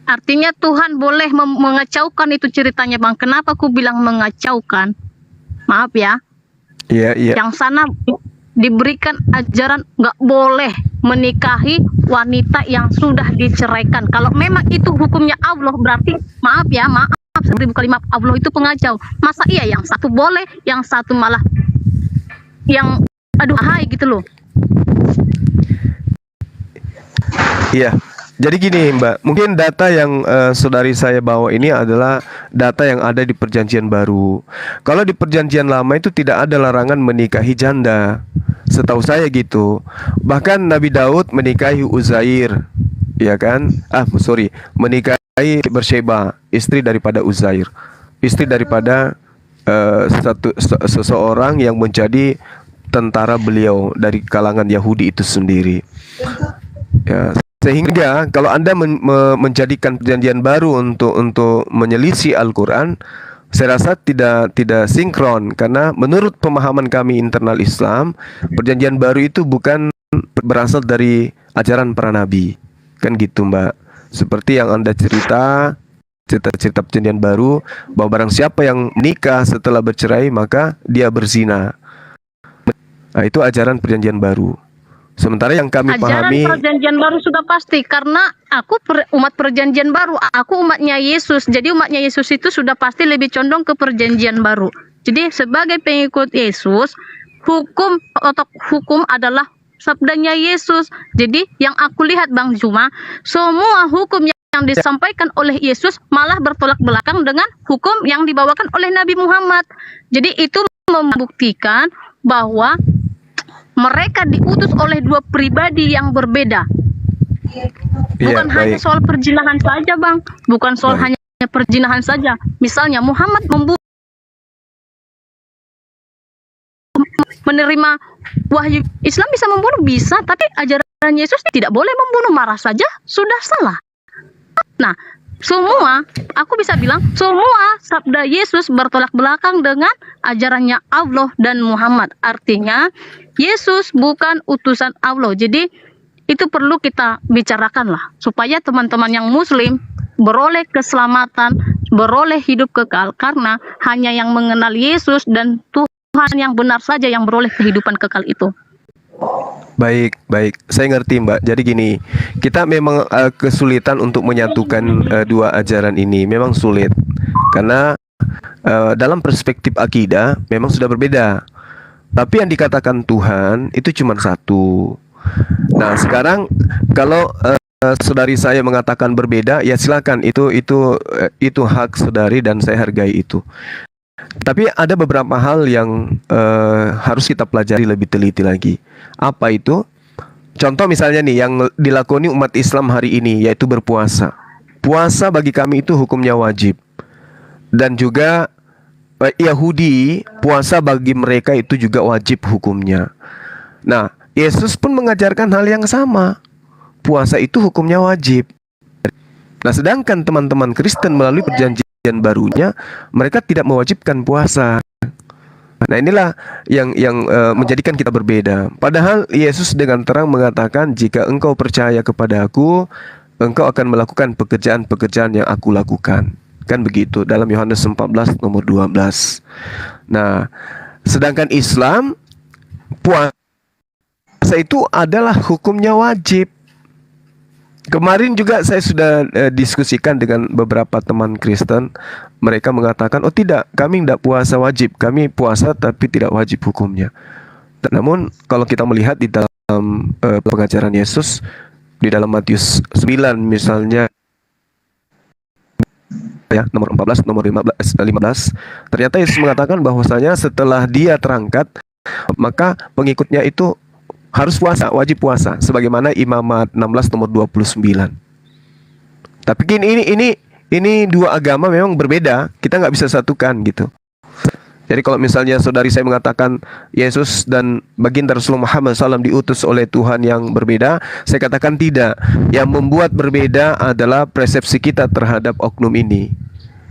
Artinya Tuhan boleh mengacaukan itu ceritanya, Bang. Kenapa aku bilang mengacaukan? Maaf ya. Iya. Yang sana diberikan ajaran nggak boleh menikahi wanita yang sudah diceraikan. Kalau memang itu hukumnya Allah, berarti maaf maaf 1000 kali maaf, Allah itu pengacau. Masa iya yang satu boleh, yang satu malah yang aduh hai gitu loh. Iya. Jadi gini Mbak, mungkin data yang saudari saya bawa ini adalah data yang ada di Perjanjian Baru. Kalau di Perjanjian Lama itu tidak ada larangan menikahi janda, setahu saya gitu. Bahkan Nabi Daud menikahi Uzair, ya kan? Menikahi Bersheba, istri daripada Uzair, istri daripada seseorang yang menjadi tentara beliau dari kalangan Yahudi itu sendiri. Ya. Sehingga kalau Anda menjadikan Perjanjian Baru untuk menyelisih Al-Quran, saya rasa tidak sinkron, karena menurut pemahaman kami internal Islam, Perjanjian Baru itu bukan berasal dari ajaran para nabi, kan gitu Mbak. Seperti yang Anda cerita Perjanjian Baru, bahwa barang siapa yang menikah setelah bercerai maka dia berzina. Nah, itu ajaran Perjanjian Baru. Sementara yang kami pahami, ajaran Perjanjian Baru sudah pasti, karena aku umat Perjanjian Baru, aku umatnya Yesus. Jadi umatnya Yesus itu sudah pasti lebih condong ke Perjanjian Baru. Jadi sebagai pengikut Yesus, hukum adalah sabdanya Yesus. Jadi yang aku lihat Bang Juma, semua hukum yang disampaikan oleh Yesus malah bertolak belakang dengan hukum yang dibawakan oleh Nabi Muhammad. Jadi itu membuktikan bahwa mereka diutus oleh dua pribadi yang berbeda. Bukan hanya soal perzinahan saja, Bang. Bukan soal hanya perzinahan saja. Misalnya Muhammad menerima wahyu Islam, bisa membunuh, bisa, tapi ajaran Yesus tidak boleh membunuh, marah saja sudah salah. Nah, semua, aku bisa bilang, semua sabda Yesus bertolak belakang dengan ajarannya Allah dan Muhammad. Artinya, Yesus bukan utusan Allah. Jadi, itu perlu kita bicarakan lah, supaya teman-teman yang Muslim beroleh keselamatan, beroleh hidup kekal, karena hanya yang mengenal Yesus dan Tuhan yang benar saja yang beroleh kehidupan kekal itu. baik, saya ngerti Mbak. Jadi gini, kita memang kesulitan untuk menyatukan dua ajaran ini, memang sulit. Karena dalam perspektif akidah memang sudah berbeda. Tapi yang dikatakan Tuhan itu cuma satu. Nah sekarang kalau saudari saya mengatakan berbeda, ya silakan, itu hak saudari dan saya hargai itu. Tapi ada beberapa hal yang harus kita pelajari lebih teliti lagi. Apa itu? Contoh misalnya nih, yang dilakoni umat Islam hari ini, yaitu berpuasa. Puasa bagi kami itu hukumnya wajib. Dan juga Yahudi, puasa bagi mereka itu juga wajib hukumnya. Nah, Yesus pun mengajarkan hal yang sama. Puasa itu hukumnya wajib. Nah, sedangkan teman-teman Kristen melalui Perjanjian Barunya, mereka tidak mewajibkan puasa. Nah, inilah yang menjadikan kita berbeda. Padahal Yesus dengan terang mengatakan, jika engkau percaya kepada Aku, engkau akan melakukan pekerjaan-pekerjaan yang Aku lakukan. Kan begitu dalam Yohanes 14 nomor 12. Nah, sedangkan Islam, puasa itu adalah hukumnya wajib. Kemarin juga saya sudah diskusikan dengan beberapa teman Kristen. Mereka mengatakan, oh tidak, kami tidak puasa wajib. Kami puasa tapi tidak wajib hukumnya. Namun kalau kita melihat di dalam pengajaran Yesus, di dalam Matius 9 misalnya, ya, nomor 14, nomor 15, ternyata Yesus mengatakan bahwasanya setelah dia terangkat, maka pengikutnya itu harus puasa, wajib puasa, sebagaimana Imamat 16 nomor 29. Tapi ini dua agama memang berbeda, kita nggak bisa satukan gitu. Jadi kalau misalnya saudari saya mengatakan Yesus dan baginda Rasulullah Muhammad SAW diutus oleh Tuhan yang berbeda, saya katakan tidak. Yang membuat berbeda adalah persepsi kita terhadap oknum ini.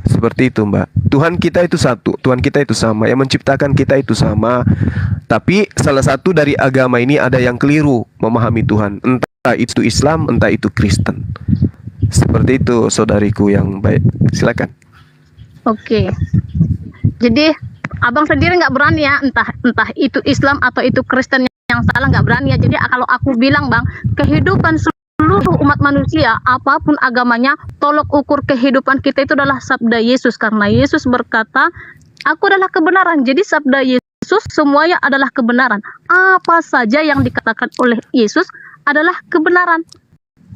Seperti itu Mbak. Tuhan kita itu satu, Tuhan kita itu sama, yang menciptakan kita itu sama. Tapi salah satu dari agama ini ada yang keliru memahami Tuhan. Entah itu Islam, entah itu Kristen. Seperti itu saudariku yang baik. Silakan. Oke. Jadi abang sendiri nggak berani ya, entah itu Islam atau itu Kristen yang salah, nggak berani ya. Jadi kalau aku bilang Bang, kehidupan seluruh umat manusia, apapun agamanya, tolok ukur kehidupan kita itu adalah sabda Yesus. Karena Yesus berkata, aku adalah kebenaran. Jadi sabda Yesus semuanya adalah kebenaran. Apa saja yang dikatakan oleh Yesus adalah kebenaran.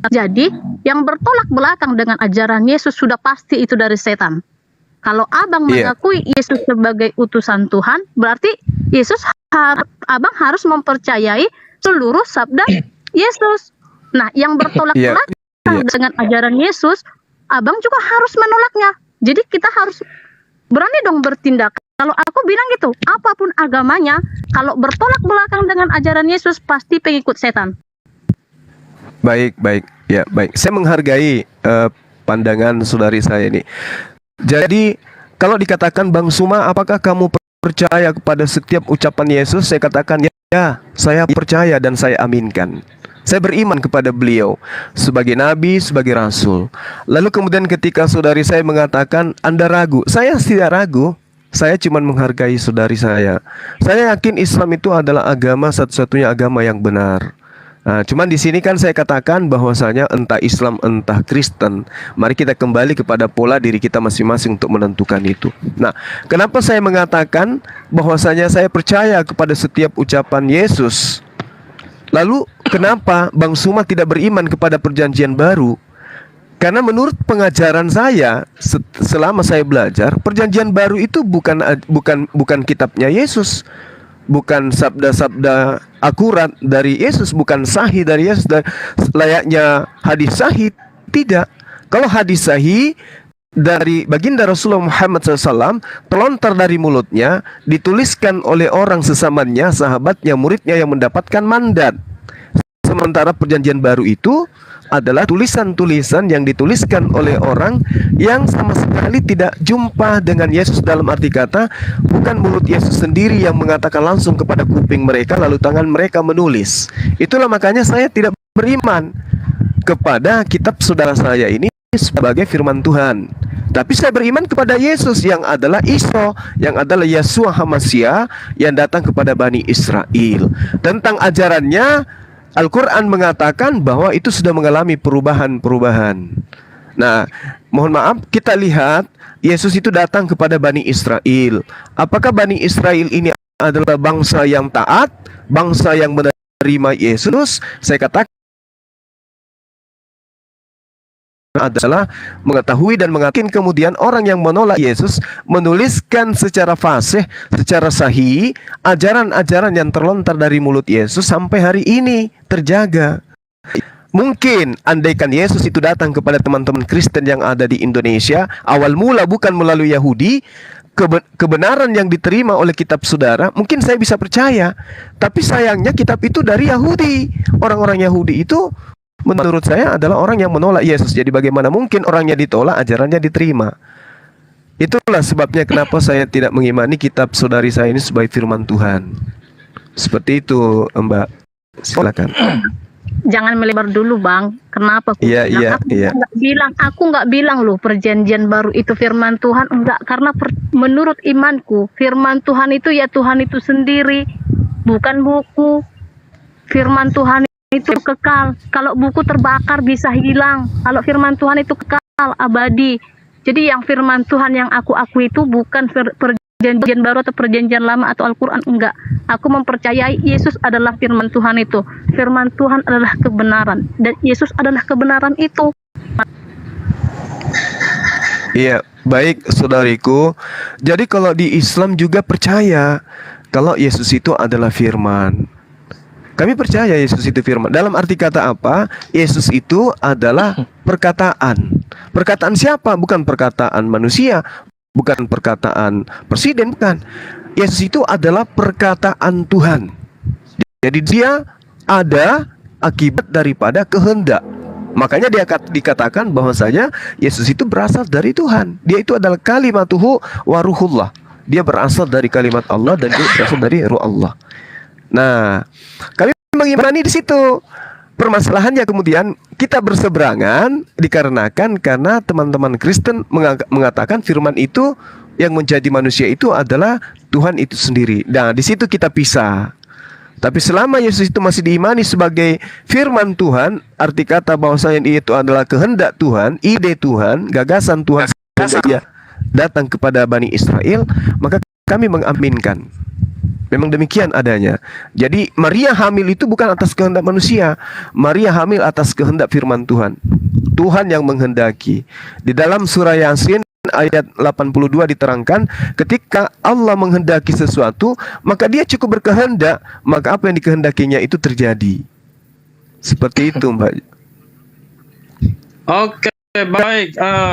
Jadi yang bertolak belakang dengan ajaran Yesus sudah pasti itu dari setan. Kalau abang mengakui Yesus sebagai utusan Tuhan, berarti abang harus mempercayai seluruh sabda Yesus. Nah, yang bertolak belakang dengan ajaran Yesus, abang juga harus menolaknya. Jadi kita harus berani dong bertindak. Kalau aku bilang gitu, apapun agamanya, kalau bertolak belakang dengan ajaran Yesus, pasti pengikut setan. Baik, ya baik. Saya menghargai pandangan saudari saya ini. Jadi kalau dikatakan Bang Suma, apakah kamu percaya kepada setiap ucapan Yesus? Saya katakan ya, saya percaya dan saya aminkan. Saya beriman kepada beliau sebagai nabi, sebagai rasul. Lalu kemudian ketika saudari saya mengatakan Anda ragu, saya tidak ragu. Saya cuma menghargai saudari saya. Saya yakin Islam itu adalah agama satu-satunya agama yang benar. Nah, cuman di sini kan saya katakan bahwasanya entah Islam entah Kristen, mari kita kembali kepada pola diri kita masing-masing untuk menentukan itu. Nah, kenapa saya mengatakan bahwasanya saya percaya kepada setiap ucapan Yesus? Lalu kenapa Bang Suma tidak beriman kepada perjanjian baru? Karena menurut pengajaran saya selama saya belajar, perjanjian baru itu bukan kitabnya Yesus. Bukan sabda-sabda akurat dari Yesus, bukan sahih dari Yesus, layaknya hadis sahih. Tidak. Kalau hadis sahih dari baginda Rasulullah Muhammad SAW terlontar dari mulutnya, dituliskan oleh orang sesamanya, sahabatnya, muridnya yang mendapatkan mandat. Sementara perjanjian baru itu adalah tulisan-tulisan yang dituliskan oleh orang yang sama sekali tidak jumpa dengan Yesus. Dalam arti kata, bukan mulut Yesus sendiri yang mengatakan langsung kepada kuping mereka, lalu tangan mereka menulis. Itulah makanya saya tidak beriman kepada kitab saudara saya ini sebagai firman Tuhan. Tapi saya beriman kepada Yesus yang adalah Isa, yang adalah Yeshua HaMashiach yang datang kepada Bani Israel. Tentang ajarannya, Al-Quran mengatakan bahwa itu sudah mengalami perubahan-perubahan. Nah, mohon maaf, kita lihat Yesus itu datang kepada Bani Israel. Apakah Bani Israel ini adalah bangsa yang taat, bangsa yang menerima Yesus? Saya katakan adalah mengetahui dan mengakin. Kemudian orang yang menolak Yesus menuliskan secara fasih, secara sahih, ajaran-ajaran yang terlontar dari mulut Yesus sampai hari ini terjaga. Mungkin andaikan Yesus itu datang kepada teman-teman Kristen yang ada di Indonesia, awal mula bukan melalui Yahudi, kebenaran yang diterima oleh kitab saudara, mungkin saya bisa percaya. Tapi sayangnya kitab itu dari Yahudi. Orang-orang Yahudi itu menurut saya adalah orang yang menolak Yesus. Jadi bagaimana mungkin orangnya ditolak, ajarannya diterima? Itulah sebabnya kenapa saya tidak mengimani kitab saudari saya ini sebagai firman Tuhan. Seperti itu, Mbak. Silakan. Jangan melebar dulu, Bang. Kenapa? Aku nggak bilang loh perjanjian baru itu firman Tuhan. Enggak, karena menurut imanku firman Tuhan itu ya Tuhan itu sendiri, bukan buku. Firman Tuhan itu kekal. Kalau buku terbakar bisa hilang. Kalau firman Tuhan itu kekal, abadi. Jadi yang firman Tuhan yang aku akui itu bukan perjanjian baru atau perjanjian lama atau Al-Quran, enggak. Aku mempercayai Yesus adalah firman Tuhan itu. Firman Tuhan adalah kebenaran dan Yesus adalah kebenaran itu. Iya, baik saudariku. Jadi kalau di Islam juga percaya kalau Yesus itu adalah firman. Kami percaya Yesus itu firman. Dalam arti kata apa? Yesus itu adalah perkataan. Perkataan siapa? Bukan perkataan manusia, bukan perkataan presiden, bukan. Yesus itu adalah perkataan Tuhan. Jadi dia ada akibat daripada kehendak. Makanya dia dikatakan bahwasanya Yesus itu berasal dari Tuhan. Dia itu adalah kalimatuhu wa ruhullah. Dia berasal dari kalimat Allah dan dia berasal dari ruh Allah. Nah, kami mengimani di situ. Permasalahannya kemudian kita berseberangan dikarenakan karena teman-teman Kristen mengatakan firman itu yang menjadi manusia itu adalah Tuhan itu sendiri. Nah, di situ kita pisah. Tapi selama Yesus itu masih diimani sebagai firman Tuhan, arti kata bahwasanya itu adalah kehendak Tuhan, ide Tuhan, gagasan Tuhan sehingga dia datang kepada Bani Israel, maka kami mengaminkan. Memang demikian adanya. Jadi Maria hamil itu bukan atas kehendak manusia. Maria hamil atas kehendak firman Tuhan. Tuhan yang menghendaki. Di dalam surah Yasin ayat 82 diterangkan, ketika Allah menghendaki sesuatu, maka dia cukup berkehendak, maka apa yang dikehendakinya itu terjadi. Seperti itu, Mbak. Oke, baik.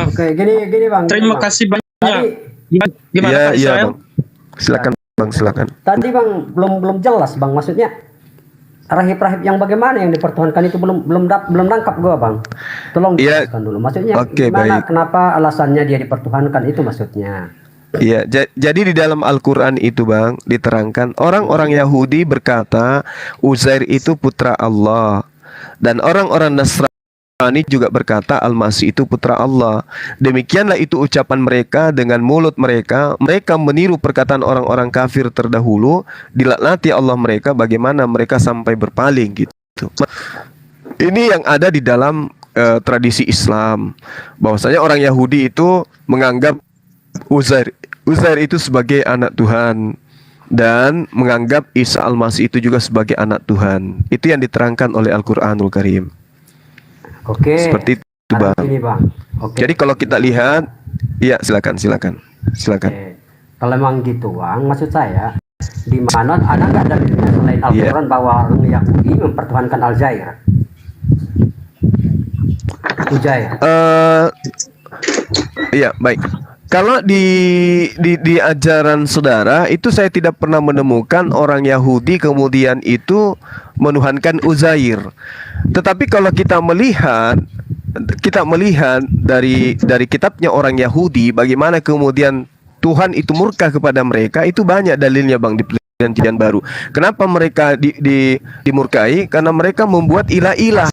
Oke, gini Bang. Terima kasih banyak. Gimana Ya, Pak iya, Israel? Bang. Silakan, Bang, silakan. Tadi Bang belum jelas Bang, maksudnya rahib-rahib yang bagaimana yang dipertuhankan itu belum nangkap gua Bang. Tolong jelaskan dulu. Maksudnya gimana, baik. kenapa alasannya dia dipertuhankan itu maksudnya? Iya, jadi di dalam Al-Quran itu Bang diterangkan orang-orang Yahudi berkata Uzair itu putra Allah, dan orang-orang Nasrani juga berkata Al-Masih itu putra Allah. Demikianlah itu ucapan mereka dengan mulut mereka. Mereka meniru perkataan orang-orang kafir terdahulu. Dilaknati Allah mereka, bagaimana mereka sampai berpaling gitu. Ini yang ada di dalam tradisi Islam, bahwasanya orang Yahudi itu menganggap Uzair itu sebagai anak Tuhan, dan menganggap Isa Al-Masih itu juga sebagai anak Tuhan. Itu yang diterangkan oleh Al-Quranul Karim. Oke. Seperti itu, Bang. Ini, Bang. Oke. Jadi kalau kita lihat, ya silakan. Oke. Kalau memang gitu, Bang, maksud saya di mana ada nggak dalilnya selain Al-Quran bahwa orang Yahudi mempertuhankan Al-Zair? Uzair. Iya, baik. Kalau di ajaran saudara itu saya tidak pernah menemukan orang Yahudi kemudian itu menuhankan Uzair. Tetapi kalau kita melihat dari kitabnya orang Yahudi, bagaimana kemudian Tuhan itu murka kepada mereka, itu banyak dalilnya Bang di Perjanjian Baru. Kenapa mereka dimurkai? Karena mereka membuat ilah-ilah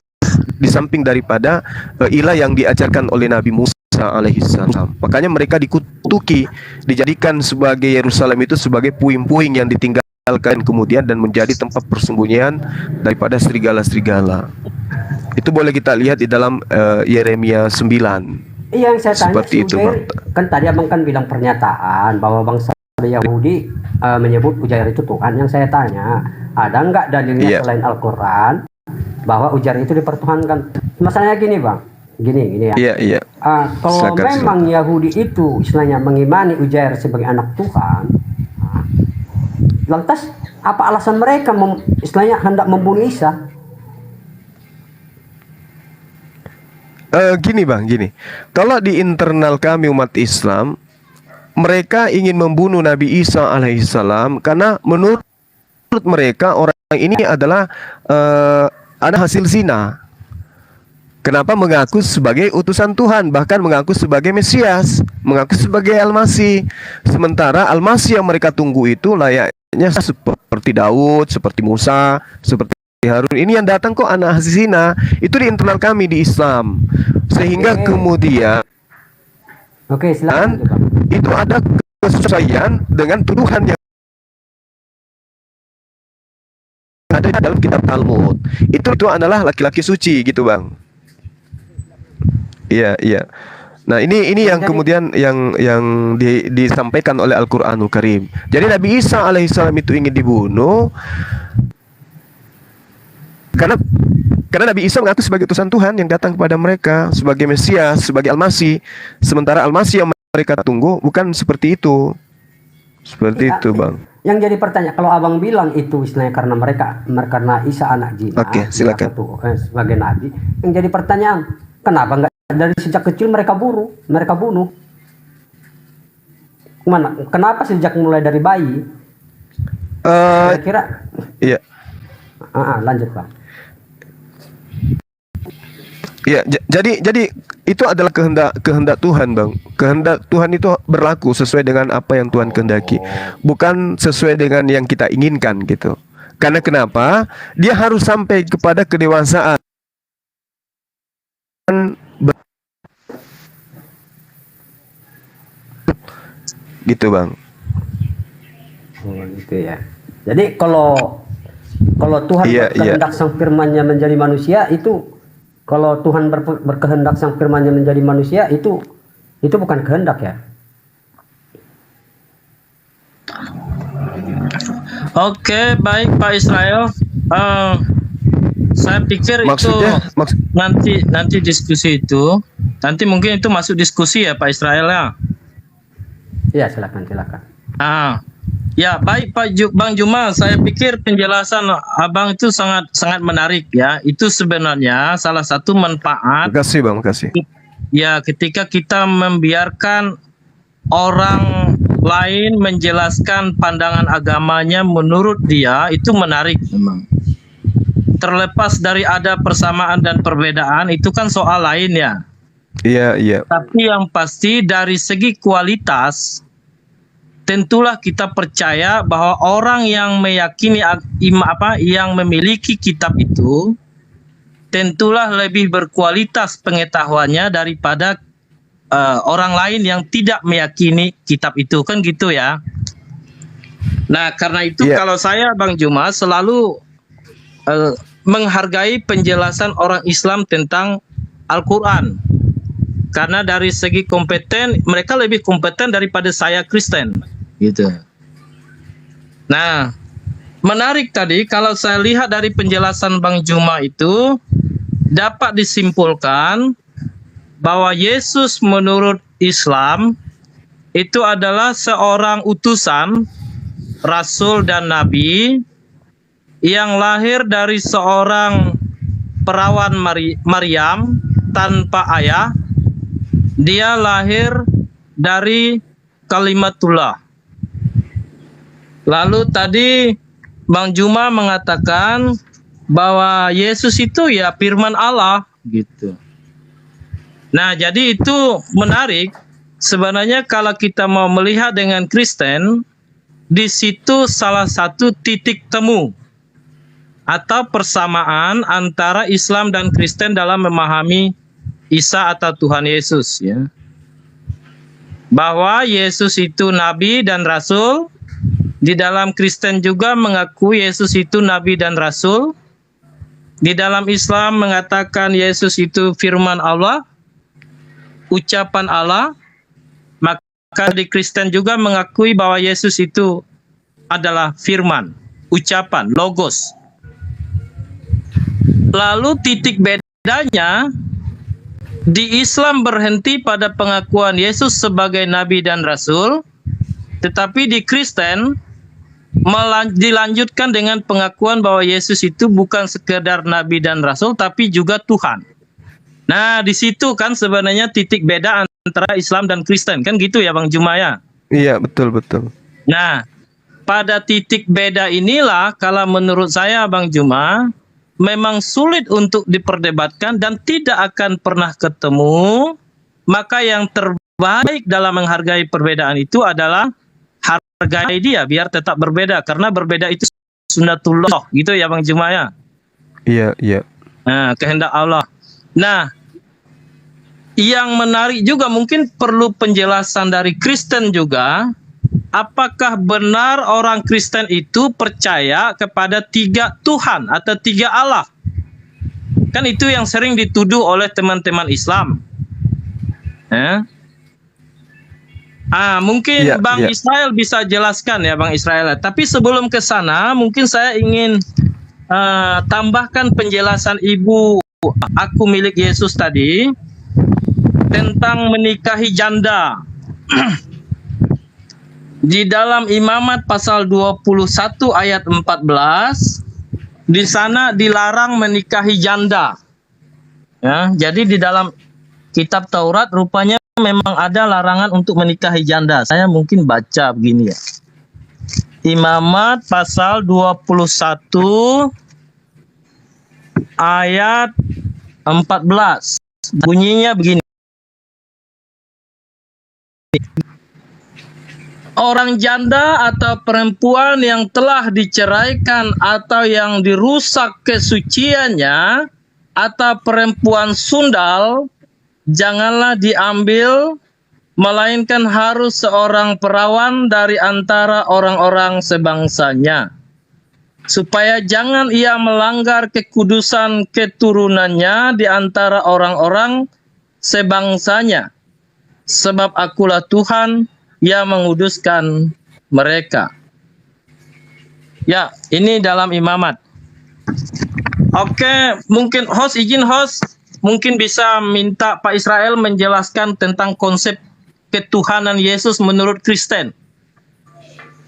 di samping daripada ilah yang diajarkan oleh Nabi Musa alaihissalam. Makanya mereka dikutuki, dijadikan sebagai Yerusalem itu sebagai puing-puing yang ditinggalkan kemudian dan menjadi tempat persembunyian daripada serigala-serigala. Itu boleh kita lihat di dalam Yeremia 9. Iya, yang saya tanya seperti itu, Bang. Kan tadi Abang kan bilang pernyataan bahwa bangsa Yahudi menyebut Uzair itu Tuhan. Yang saya tanya, ada nggak dalilnya selain Al-Quran bahwa Uzair itu dipertuhankan? Masalahnya gini Bang, gini ya. Iya. Kalau memang Yahudi itu istilahnya mengimani Uzair sebagai anak Tuhan, lantas apa alasan mereka istilahnya hendak membunuh Isa? Gini Bang, gini. Kalau di internal kami umat Islam, mereka ingin membunuh Nabi Isa alaihissalam karena menurut mereka orang ini adalah ada hasil zina. Kenapa mengaku sebagai utusan Tuhan, bahkan mengaku sebagai Mesias, mengaku sebagai Al-Masih. Sementara Al-Masih yang mereka tunggu itu layaknya seperti Daud, seperti Musa, seperti Harun. Ini yang datang kok anak hasil zina. Itu di internal kami di Islam. Sehingga kemudian silakan, itu ada kesesuaian dengan tuduhan yang ada dalam kitab Talmud. Itu adalah laki-laki suci gitu Bang. Iya. Nah ini yang kemudian yang disampaikan oleh Al-Quranul Karim. Jadi Nabi Isa alaihissalam itu ingin dibunuh karena Nabi Isa mengaku sebagai utusan Tuhan yang datang kepada mereka sebagai Mesias, sebagai Al-Masih. Sementara Al-Masih yang mereka tunggu bukan seperti itu. Seperti itu Bang. Yang jadi pertanyaan, kalau Abang bilang itu istilahnya karena Isa anak zina, silakan. Sebagai nabi, yang jadi pertanyaan, kenapa enggak dari sejak kecil mereka bunuh? Kenapa sejak mulai dari bayi? Kira-kira? Iya. Lanjut Bang. Ya, jadi itu adalah kehendak Tuhan, Bang. Kehendak Tuhan itu berlaku sesuai dengan apa yang Tuhan kehendaki, bukan sesuai dengan yang kita inginkan gitu. Karena kenapa? Dia harus sampai kepada kedewasaan. Gitu, Bang. Gitu ya. Jadi kalau Kalau Tuhan Iya, berkehendak sang firman-Nya menjadi manusia, itu kalau Tuhan berkehendak sang firman-Nya menjadi manusia, itu bukan kehendak ya. Oke, baik Pak Israel. Saya pikir Maksudnya, itu nanti diskusi itu. Nanti mungkin itu masuk diskusi ya Pak Israel ya. Iya, silakan. Ya baik Bang Juma, saya pikir penjelasan Abang itu sangat menarik ya. Itu sebenarnya salah satu manfaat. makasih Bang, makasih. Ya, ketika kita membiarkan orang lain menjelaskan pandangan agamanya menurut dia, itu menarik memang. Terlepas dari ada persamaan dan perbedaan, itu kan soal lain ya. Iya. Tapi yang pasti dari segi kualitas, tentulah kita percaya bahwa orang yang meyakini yang memiliki kitab itu tentulah lebih berkualitas pengetahuannya daripada orang lain yang tidak meyakini kitab itu, kan gitu ya. Nah, karena itu kalau saya Bang Juma selalu menghargai penjelasan orang Islam tentang Al-Quran. Karena dari segi kompeten, mereka lebih kompeten daripada saya Kristen, gitu. Nah, menarik tadi kalau saya lihat dari penjelasan Bang Juma itu dapat disimpulkan bahwa Yesus menurut Islam itu adalah seorang utusan, rasul dan nabi yang lahir dari seorang perawan Maryam tanpa ayah. Dia lahir dari kalimatullah. Lalu tadi Bang Juma mengatakan bahwa Yesus itu ya firman Allah gitu. Nah, jadi itu menarik. Sebenarnya kalau kita mau melihat dengan Kristen, di situ salah satu titik temu atau persamaan antara Islam dan Kristen dalam memahami Isa atau Tuhan Yesus ya. Bahwa Yesus itu nabi dan rasul. Di dalam Kristen juga mengakui Yesus itu nabi dan rasul. Di dalam Islam mengatakan Yesus itu firman Allah, ucapan Allah. Maka di Kristen juga mengakui bahwa Yesus itu adalah firman, ucapan, logos. Lalu titik bedanya, di Islam berhenti pada pengakuan Yesus sebagai nabi dan rasul, tetapi di Kristen dilanjutkan dengan pengakuan bahwa Yesus itu bukan sekedar nabi dan rasul, tapi juga Tuhan. Nah, di situ kan sebenarnya titik beda antara Islam dan Kristen, kan gitu ya Bang Juma ya? Iya, betul. Nah, pada titik beda inilah kalau menurut saya Bang Juma memang sulit untuk diperdebatkan dan tidak akan pernah ketemu. Maka yang terbaik dalam menghargai perbedaan itu adalah hargai dia biar tetap berbeda, karena berbeda itu sunnatullah gitu ya Bang Juma ya. Iya. Nah, kehendak Allah. Nah, yang menarik juga mungkin perlu penjelasan dari Kristen juga. Apakah benar orang Kristen itu percaya kepada 3 Tuhan atau 3 Allah? Kan itu yang sering dituduh oleh teman-teman Islam. Mungkin Bang Israel bisa jelaskan ya Bang Israel. Tapi sebelum ke sana, mungkin saya ingin tambahkan penjelasan Ibu aku milik Yesus tadi tentang menikahi janda. Di dalam Imamat pasal 21 ayat 14, di sana dilarang menikahi janda. Ya, jadi di dalam kitab Taurat rupanya memang ada larangan untuk menikahi janda. Saya mungkin baca begini ya. Imamat pasal 21 ayat 14. Bunyinya begini. Orang janda atau perempuan yang telah diceraikan atau yang dirusak kesuciannya atau perempuan sundal janganlah diambil, melainkan harus seorang perawan dari antara orang-orang sebangsanya. supaya jangan ia melanggar kekudusan keturunannya di antara orang-orang sebangsanya, sebab akulah Tuhan yang menguduskan mereka. Ya, ini dalam imamat. Oke, mungkin izin host mungkin bisa minta Pak Israel menjelaskan tentang konsep ketuhanan Yesus menurut Kristen.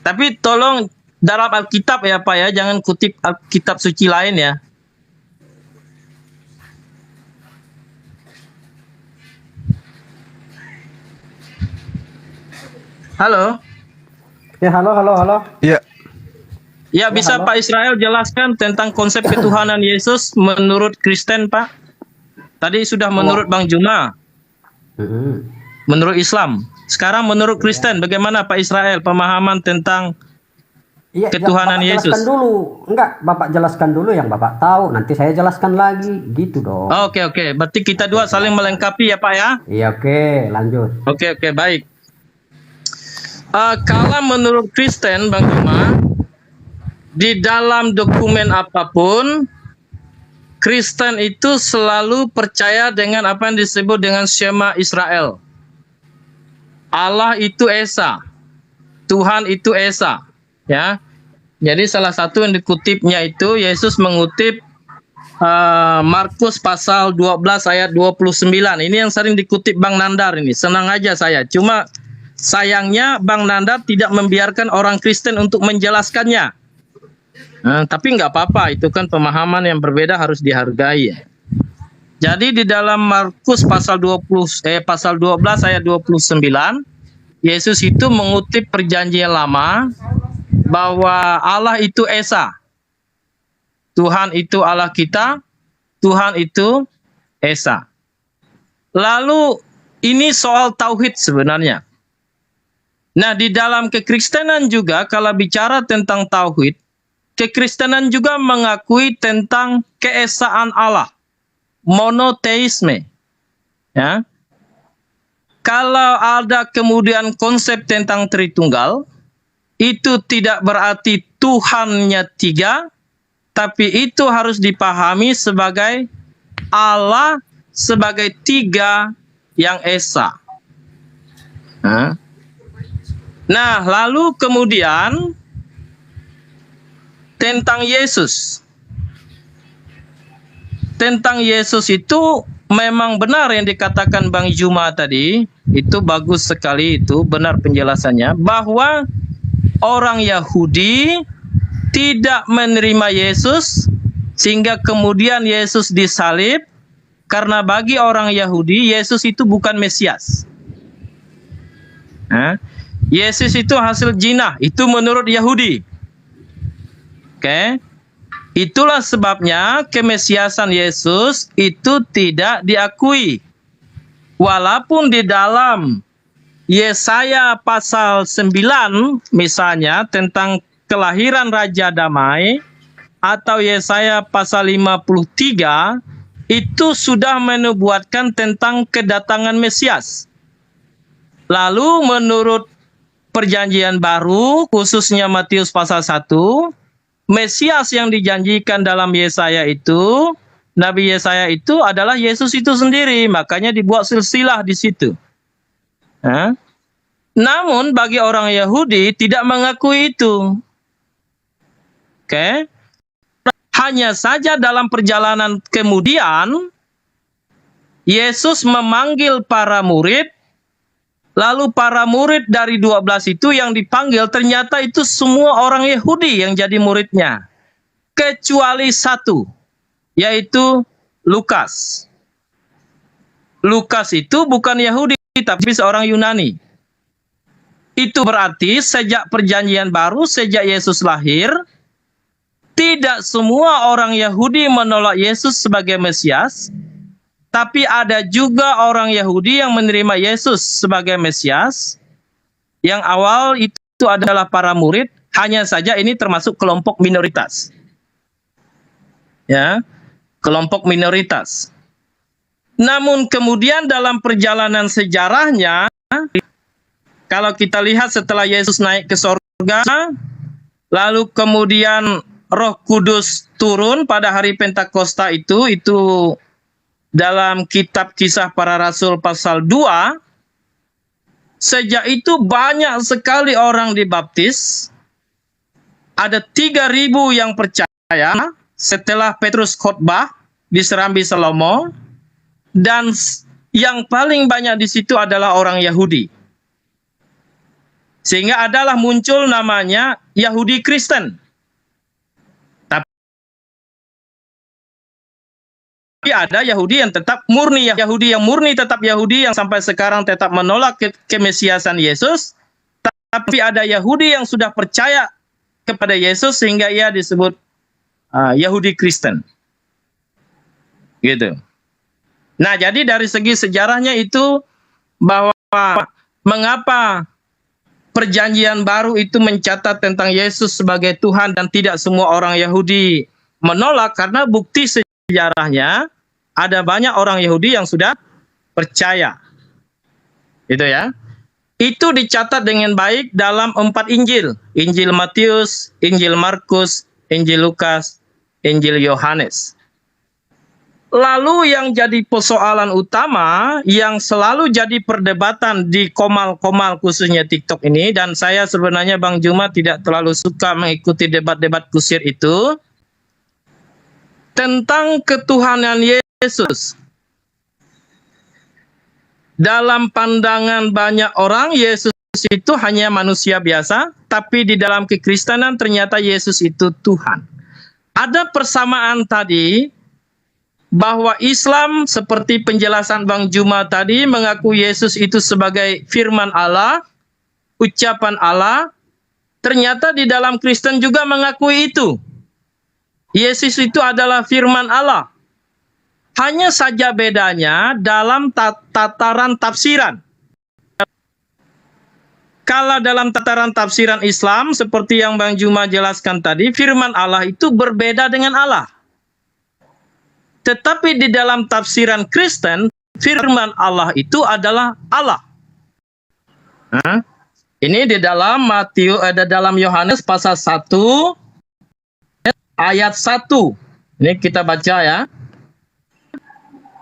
Tapi tolong dalam Alkitab ya Pak ya, jangan kutip Alkitab suci lain ya. Halo? Ya, halo. Ya, Ya, bisa halo. Pak Israel jelaskan tentang konsep ketuhanan Yesus menurut Kristen, Pak? Tadi sudah menurut Bang Juma, menurut Islam. Sekarang menurut Kristen, bagaimana Pak Israel pemahaman tentang Iya, ketuhanan Bapak Yesus? jelaskan dulu. Enggak, Bapak jelaskan dulu yang Bapak tahu, nanti saya jelaskan lagi, gitu dong. Oke. Berarti kita dua saling melengkapi ya, Pak ya? Iya, oke, lanjut. Oke, baik. Kalau menurut Kristen, Bang Juma, di dalam dokumen apapun, Kristen itu selalu percaya dengan apa yang disebut dengan Shema Israel. Allah itu Esa, Tuhan itu Esa, ya. Jadi salah satu yang dikutipnya itu Yesus mengutip Markus pasal 12 ayat 29. Ini yang sering dikutip Bang Nandar ini. Senang aja saya. Cuma sayangnya Bang Nandar tidak membiarkan orang Kristen untuk menjelaskannya. Tapi nggak apa-apa, itu kan pemahaman yang berbeda harus dihargai. Jadi di dalam Markus pasal 12 ayat 29, Yesus itu mengutip perjanjian lama bahwa Allah itu Esa. Tuhan itu Allah kita, Tuhan itu Esa. Lalu ini soal tauhid sebenarnya. Nah, di dalam kekristenan juga kalau bicara tentang tauhid, kekristenan juga mengakui tentang keesaan Allah, monoteisme. Ya. Kalau ada kemudian konsep tentang Tritunggal, itu tidak berarti Tuhannya tiga, tapi itu harus dipahami sebagai Allah sebagai tiga yang esa. Nah, lalu kemudian tentang Yesus. Tentang Yesus itu memang benar yang dikatakan Bang Juma tadi, itu bagus sekali, itu benar penjelasannya, bahwa orang Yahudi tidak menerima Yesus sehingga kemudian Yesus disalib, karena bagi orang Yahudi Yesus itu bukan Mesias. Yesus itu hasil jinah, itu menurut Yahudi. Oke. Itulah sebabnya kemesiasan Yesus itu tidak diakui. Walaupun di dalam Yesaya pasal 9 misalnya tentang kelahiran Raja Damai, atau Yesaya pasal 53 itu sudah menubuatkan tentang kedatangan Mesias. Lalu menurut Perjanjian Baru, khususnya Matius pasal 1, Mesias yang dijanjikan dalam Yesaya itu, Nabi Yesaya itu adalah Yesus itu sendiri, makanya dibuat silsilah di situ. Namun bagi orang Yahudi tidak mengakui itu. Oke. Hanya saja dalam perjalanan kemudian Yesus memanggil para murid, lalu para murid dari 12 itu yang dipanggil ternyata itu semua orang Yahudi yang jadi muridnya. Kecuali satu, yaitu Lukas. Lukas itu bukan Yahudi, tapi seorang Yunani. Itu berarti sejak Perjanjian Baru, sejak Yesus lahir, tidak semua orang Yahudi menolak Yesus sebagai Mesias, tapi ada juga orang Yahudi yang menerima Yesus sebagai Mesias. Yang awal itu adalah para murid, hanya saja ini termasuk kelompok minoritas. Ya, kelompok minoritas. Namun kemudian dalam perjalanan sejarahnya, kalau kita lihat setelah Yesus naik ke sorga, lalu kemudian Roh Kudus turun pada hari Pentakosta itu dalam kitab Kisah Para Rasul pasal 2. Sejak itu banyak sekali orang dibaptis. Ada 3.000 yang percaya setelah Petrus khotbah di Serambi Salomo, dan yang paling banyak di situ adalah orang Yahudi. Sehingga adalah muncul namanya Yahudi Kristen. Tapi ada Yahudi yang tetap murni, Yahudi yang murni tetap Yahudi yang sampai sekarang tetap menolak kemesiasan Yesus. Tapi ada Yahudi yang sudah percaya kepada Yesus sehingga ia disebut Yahudi Kristen. Gitu. Nah, jadi dari segi sejarahnya itu bahwa mengapa Perjanjian Baru itu mencatat tentang Yesus sebagai Tuhan dan tidak semua orang Yahudi menolak, karena bukti sejarahnya ada banyak orang Yahudi yang sudah percaya. Itu ya. Itu dicatat dengan baik dalam 4 Injil. Injil Matius, Injil Markus, Injil Lukas, Injil Yohanes. Lalu yang jadi persoalan utama, yang selalu jadi perdebatan di komal-komal khususnya TikTok ini, dan saya sebenarnya Bang Juma tidak terlalu suka mengikuti debat-debat kusir itu, tentang ketuhanan Yesus. Dalam pandangan banyak orang, Yesus itu hanya manusia biasa, tapi di dalam kekristenan ternyata Yesus itu Tuhan. Ada persamaan tadi, bahwa Islam seperti penjelasan Bang Juma tadi mengaku Yesus itu sebagai firman Allah, ucapan Allah. Ternyata di dalam Kristen juga mengakui itu. Yesus itu adalah firman Allah. Hanya saja bedanya dalam tataran tafsiran. Kalau dalam tataran tafsiran Islam, seperti yang Bang Juma jelaskan tadi, firman Allah itu berbeda dengan Allah. Tetapi di dalam tafsiran Kristen, firman Allah itu adalah Allah. Ini di dalam dalam Yohanes pasal 1 ayat 1. Ini kita baca ya.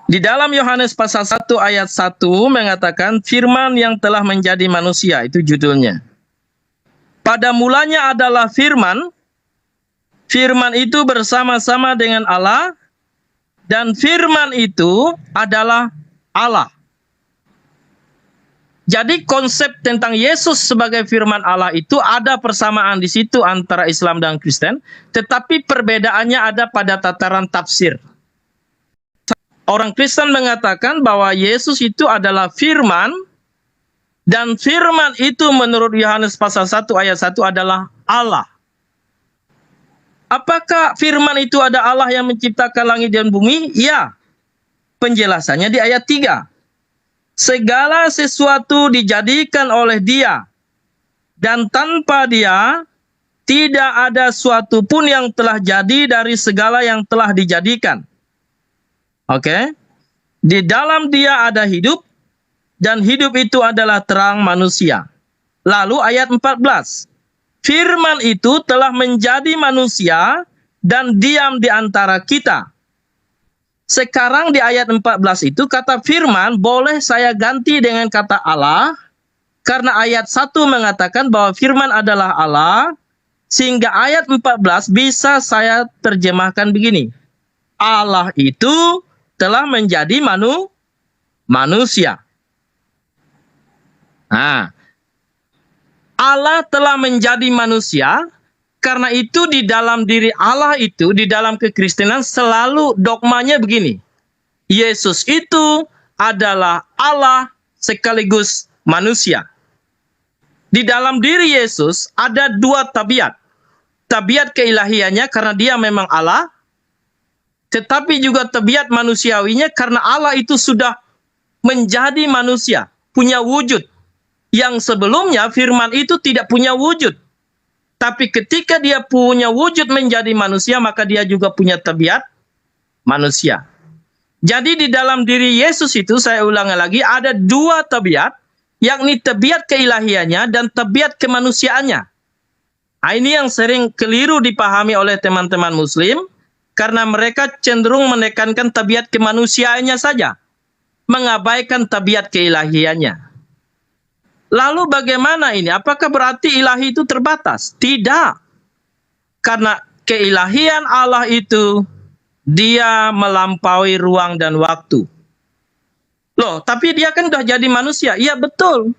Di dalam Yohanes pasal 1 ayat 1 mengatakan firman yang telah menjadi manusia, itu judulnya. Pada mulanya adalah firman. Firman itu bersama-sama dengan Allah. Dan firman itu adalah Allah. Jadi konsep tentang Yesus sebagai firman Allah itu ada persamaan di situ antara Islam dan Kristen. Tetapi perbedaannya ada pada tataran tafsir. Orang Kristen mengatakan bahwa Yesus itu adalah firman. Dan firman itu menurut Yohanes pasal 1 ayat 1 adalah Allah. Apakah firman itu ada Allah yang menciptakan langit dan bumi? Ya. Penjelasannya di ayat 3. Segala sesuatu dijadikan oleh Dia. Dan tanpa Dia, tidak ada suatu pun yang telah jadi dari segala yang telah dijadikan. Oke. Di dalam Dia ada hidup. Dan hidup itu adalah terang manusia. Lalu ayat 14. Firman itu telah menjadi manusia dan diam di antara kita. Sekarang di ayat 14 itu kata firman boleh saya ganti dengan kata Allah. Karena ayat 1 mengatakan bahwa firman adalah Allah. Sehingga ayat 14 bisa saya terjemahkan begini. Allah itu telah menjadi manusia. Nah, Allah telah menjadi manusia, karena itu di dalam diri Allah itu, di dalam kekristenan selalu dogmanya begini. Yesus itu adalah Allah sekaligus manusia. Di dalam diri Yesus ada 2 tabiat. Tabiat keilahiannya karena dia memang Allah, tetapi juga tabiat manusiawinya karena Allah itu sudah menjadi manusia, punya wujud. Yang sebelumnya firman itu tidak punya wujud. Tapi ketika dia punya wujud menjadi manusia, maka dia juga punya tabiat manusia. Jadi di dalam diri Yesus itu, saya ulangi lagi, ada 2 tabiat, yakni tabiat keilahiannya dan tabiat kemanusiaannya. Nah, ini yang sering keliru dipahami oleh teman-teman Muslim, karena mereka cenderung menekankan tabiat kemanusiaannya saja, mengabaikan tabiat keilahiannya. Lalu bagaimana ini? Apakah berarti ilahi itu terbatas? Tidak. Karena keilahian Allah itu, dia melampaui ruang dan waktu. Loh, tapi dia kan udah jadi manusia. Iya, betul.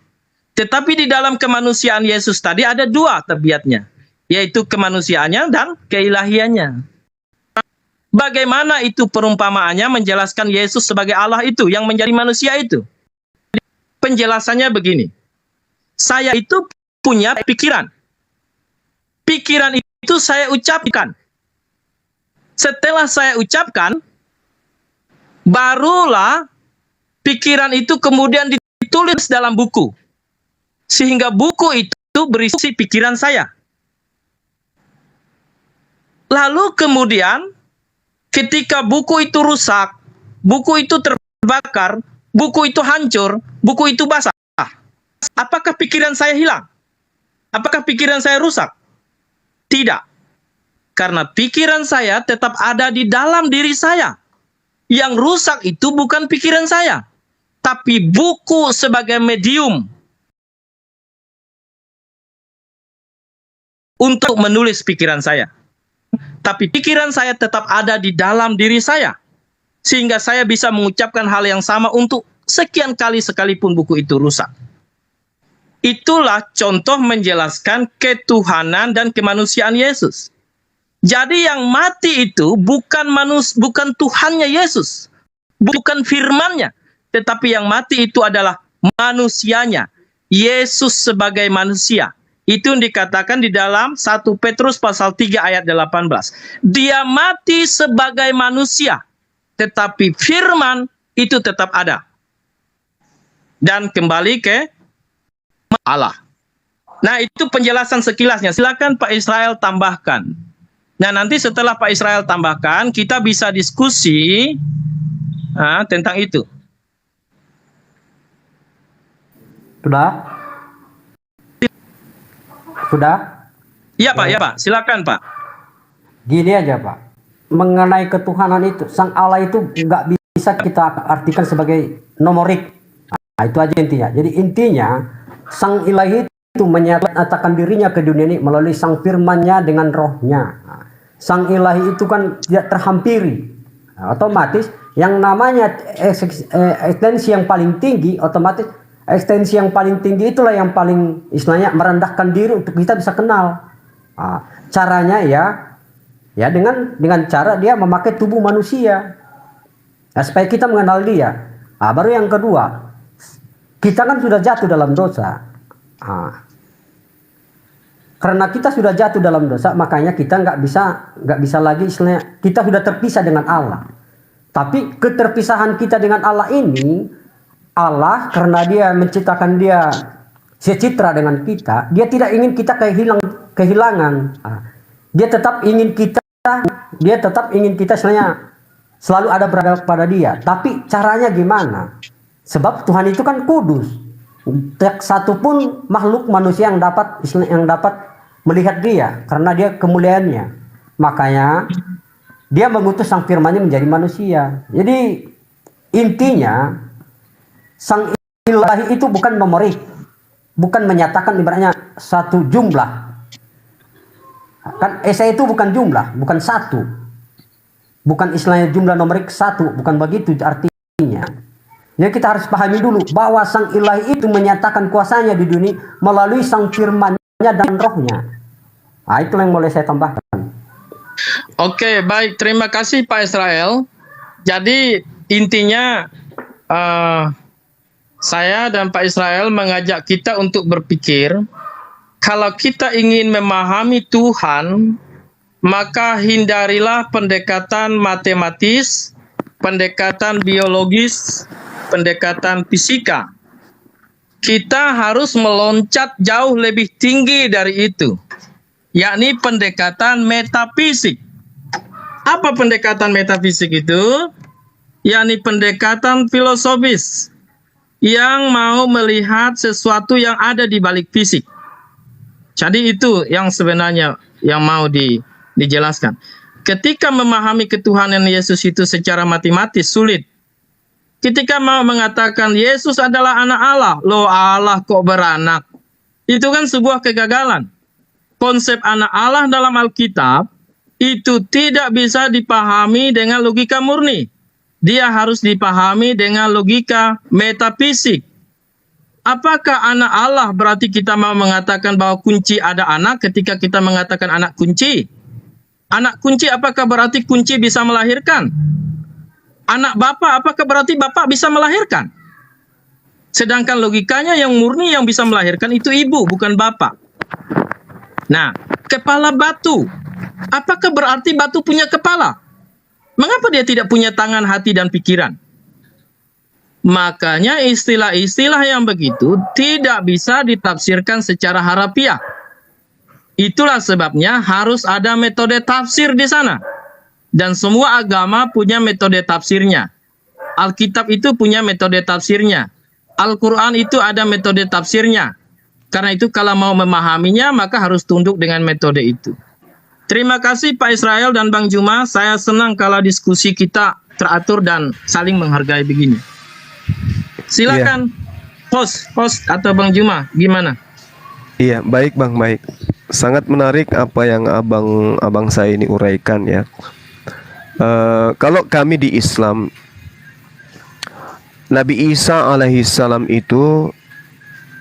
Tetapi di dalam kemanusiaan Yesus tadi ada dua tabiatnya, yaitu kemanusiaannya dan keilahiannya. Bagaimana itu perumpamaannya menjelaskan Yesus sebagai Allah itu, yang menjadi manusia itu? Penjelasannya begini. Saya itu punya pikiran. Pikiran itu saya ucapkan. Setelah saya ucapkan, barulah pikiran itu kemudian ditulis dalam buku. Sehingga buku itu berisi pikiran saya. Lalu kemudian ketika buku itu rusak, buku itu terbakar, buku itu hancur, buku itu basah, apakah pikiran saya hilang? Apakah pikiran saya rusak? Tidak. Karena pikiran saya tetap ada di dalam diri saya. Yang rusak itu bukan pikiran saya, tapi buku sebagai medium untuk menulis pikiran saya. Tapi pikiran saya tetap ada di dalam diri saya, sehingga saya bisa mengucapkan hal yang sama untuk sekian kali sekalipun buku itu rusak. Itulah contoh menjelaskan ketuhanan dan kemanusiaan Yesus. Jadi yang mati itu bukan Tuhannya Yesus, bukan firman-Nya, tetapi yang mati itu adalah manusianya, Yesus sebagai manusia. Itu yang dikatakan di dalam 1 Petrus pasal 3 ayat 18. Dia mati sebagai manusia, tetapi firman itu tetap ada. Dan kembali ke Allah. Nah, itu penjelasan sekilasnya. Silakan Pak Israel tambahkan. Nah, nanti setelah Pak Israel tambahkan, kita bisa diskusi tentang itu. Sudah? Iya Pak, ya Pak. Silakan Pak. Gini aja Pak. Mengenai ketuhanan itu, Sang Allah itu nggak bisa kita artikan sebagai nomorik. Nah, itu aja intinya. Jadi intinya, Sang Ilahi itu menyatakan dirinya ke dunia ini melalui Sang Firman-Nya dengan rohnya. Nah, Sang Ilahi itu kan tidak terhampiri. Nah, otomatis yang namanya ekstensi yang paling tinggi, otomatis ekstensi yang paling tinggi itulah yang paling istilahnya merendahkan diri untuk kita bisa kenal. Nah, caranya ya dengan cara dia memakai tubuh manusia. Nah, supaya kita mengenal dia. Nah, baru yang kedua, kita kan sudah jatuh dalam dosa. Nah, karena kita sudah jatuh dalam dosa, makanya kita nggak bisa lagi istilahnya kita sudah terpisah dengan Allah. Tapi keterpisahan kita dengan Allah ini, Allah karena dia menciptakan dia secitra dengan kita, dia tidak ingin kita kehilangan. Dia tetap ingin kita selalu ada berada pada dia. Tapi caranya gimana? Sebab Tuhan itu kan kudus. Tidak satu pun makhluk manusia yang dapat melihat dia karena dia kemuliaannya. Makanya dia mengutus Sang Firman-Nya menjadi manusia. Jadi intinya Sang Ilahi itu bukan nomorik, bukan menyatakan ibaratnya satu jumlah. Kan Esa itu bukan jumlah, bukan satu, bukan istilahnya jumlah nomorik satu, bukan begitu artinya. Jadi kita harus pahami dulu bahwa Sang Ilahi itu menyatakan kuasanya di dunia melalui Sang Firman-Nya dan Rohnya. Nah, itu yang boleh saya tambahkan. Oke, baik, terima kasih Pak Israel. Jadi intinya saya dan Pak Israel mengajak kita untuk berpikir, kalau kita ingin memahami Tuhan, maka hindarilah pendekatan matematis, pendekatan biologis, pendekatan fisika. Kita harus meloncat jauh lebih tinggi dari itu, yakni pendekatan metafisik. Apa pendekatan metafisik itu? Yakni pendekatan filosofis yang mau melihat sesuatu yang ada di balik fisik. Jadi itu yang sebenarnya yang mau dijelaskan. Ketika memahami ketuhanan Yesus itu secara matematis sulit. Ketika mau mengatakan Yesus adalah anak Allah, loh Allah kok beranak? Itu kan sebuah kegagalan. Konsep anak Allah dalam Alkitab itu tidak bisa dipahami dengan logika murni. Dia harus dipahami dengan logika metafisik. Apakah anak Allah berarti kita mau mengatakan bahwa kunci ada anak ketika kita mengatakan anak kunci? Anak kunci apakah berarti kunci bisa melahirkan? Anak bapak apakah berarti bapak bisa melahirkan? Sedangkan logikanya yang murni yang bisa melahirkan itu ibu, bukan bapak. Nah, kepala batu. Apakah berarti batu punya kepala? Mengapa dia tidak punya tangan, hati, dan pikiran? Makanya istilah-istilah yang begitu tidak bisa ditafsirkan secara harafiah. Itulah sebabnya harus ada metode tafsir di sana. Dan semua agama punya metode tafsirnya. Alkitab itu punya metode tafsirnya. Al-Quran itu ada metode tafsirnya. Karena itu kalau mau memahaminya maka harus tunduk dengan metode itu. Terima kasih Pak Israel dan Bang Juma. Saya senang kalau diskusi kita teratur dan saling menghargai begini. Silakan host atau Bang Juma, gimana? Iya, baik Bang, baik. Sangat menarik apa yang abang saya ini uraikan ya. Kalau kami di Islam, Nabi Isa alaihissalam itu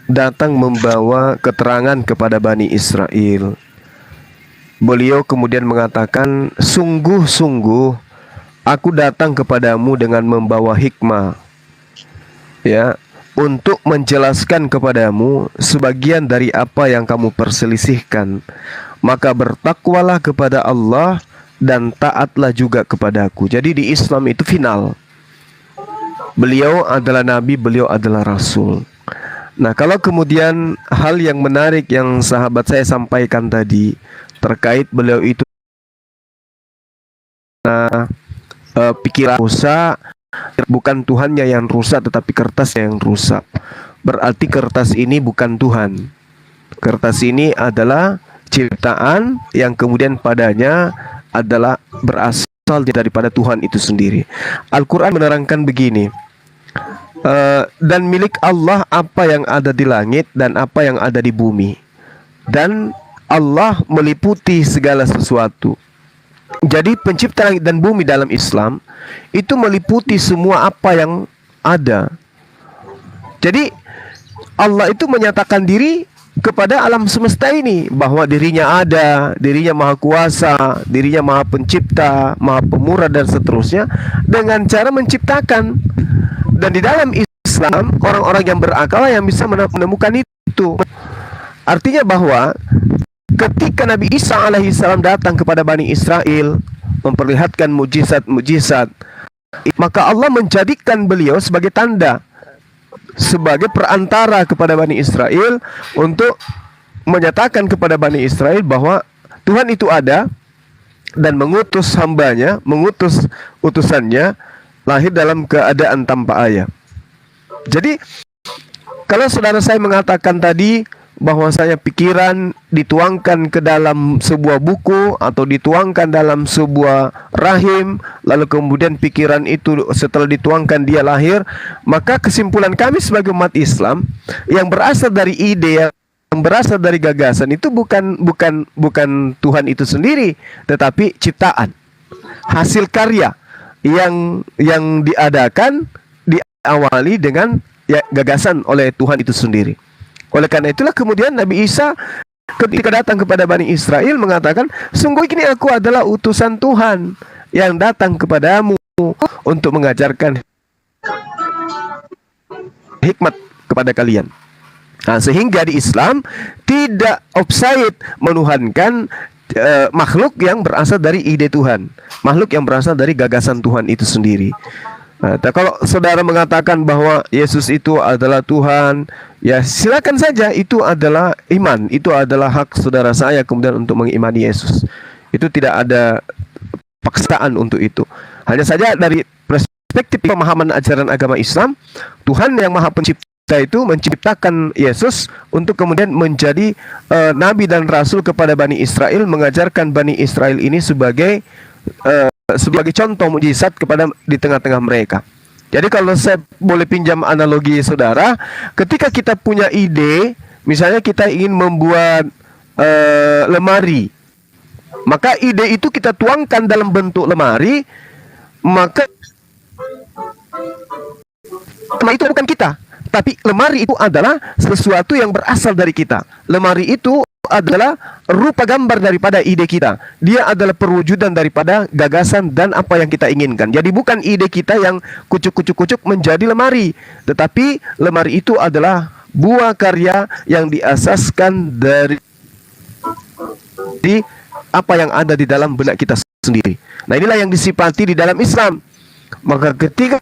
datang membawa keterangan kepada Bani Israel. Beliau kemudian mengatakan, sungguh-sungguh aku datang kepadamu dengan membawa hikmah, ya, untuk menjelaskan kepadamu sebagian dari apa yang kamu perselisihkan. Maka bertakwalah kepada Allah dan taatlah juga kepadaku. Jadi di Islam itu final. Beliau adalah nabi, beliau adalah rasul. Nah, kalau kemudian hal yang menarik yang sahabat saya sampaikan tadi terkait beliau itu pikiran rusak, bukan Tuhannya yang rusak tetapi kertasnya yang rusak. Berarti kertas ini bukan Tuhan. Kertas ini adalah ciptaan yang kemudian padanya adalah berasal daripada Tuhan itu sendiri. Al-Quran menerangkan begini, dan milik Allah apa yang ada di langit dan apa yang ada di bumi, dan Allah meliputi segala sesuatu. Jadi pencipta langit dan bumi dalam Islam itu meliputi semua apa yang ada. Jadi Allah itu menyatakan diri kepada alam semesta ini bahwa dirinya ada, dirinya maha kuasa, dirinya maha pencipta, maha pemurah dan seterusnya dengan cara menciptakan. Dan di dalam Islam orang-orang yang berakal yang bisa menemukan itu. Artinya bahwa ketika Nabi Isa alaihissalam datang kepada Bani Israel memperlihatkan mujizat-mujizat, maka Allah menjadikan beliau sebagai tanda, sebagai perantara kepada Bani Israel untuk menyatakan kepada Bani Israel bahwa Tuhan itu ada dan mengutus hambanya, mengutus utusannya lahir dalam keadaan tanpa ayah. Jadi kalau saudara saya mengatakan tadi bahwasanya pikiran dituangkan ke dalam sebuah buku atau dituangkan dalam sebuah rahim, lalu kemudian pikiran itu setelah dituangkan dia lahir, maka kesimpulan kami sebagai umat Islam yang berasal dari ide, yang berasal dari gagasan itu bukan Tuhan itu sendiri, tetapi ciptaan, hasil karya yang diadakan, diawali dengan gagasan oleh Tuhan itu sendiri. Oleh karena itulah kemudian Nabi Isa ketika datang kepada Bani Israel mengatakan, sungguh ini aku adalah utusan Tuhan yang datang kepadamu untuk mengajarkan hikmat kepada kalian. Nah, sehingga di Islam tidak offside menuhankan makhluk yang berasal dari ide Tuhan, makhluk yang berasal dari gagasan Tuhan itu sendiri. Nah, kalau saudara mengatakan bahwa Yesus itu adalah Tuhan, ya silakan saja, itu adalah iman, itu adalah hak saudara saya kemudian untuk mengimani Yesus. Itu tidak ada paksaan untuk itu. Hanya saja dari perspektif pemahaman ajaran agama Islam, Tuhan yang Maha Pencipta itu menciptakan Yesus untuk kemudian menjadi nabi dan rasul kepada Bani Israel, mengajarkan Bani Israel ini sebagai contoh mukjizat kepada di tengah-tengah mereka. Jadi kalau saya boleh pinjam analogi saudara, ketika kita punya ide, misalnya kita ingin membuat lemari, maka ide itu kita tuangkan dalam bentuk lemari, maka itu bukan kita, tapi lemari itu adalah sesuatu yang berasal dari kita. Lemari itu adalah rupa gambar daripada ide kita. Dia adalah perwujudan daripada gagasan dan apa yang kita inginkan. Jadi bukan ide kita yang kucuk-kucuk menjadi lemari, tetapi lemari itu adalah buah karya yang diasaskan dari apa yang ada di dalam benak kita sendiri. Nah, inilah yang disifati di dalam Islam. Maka ketika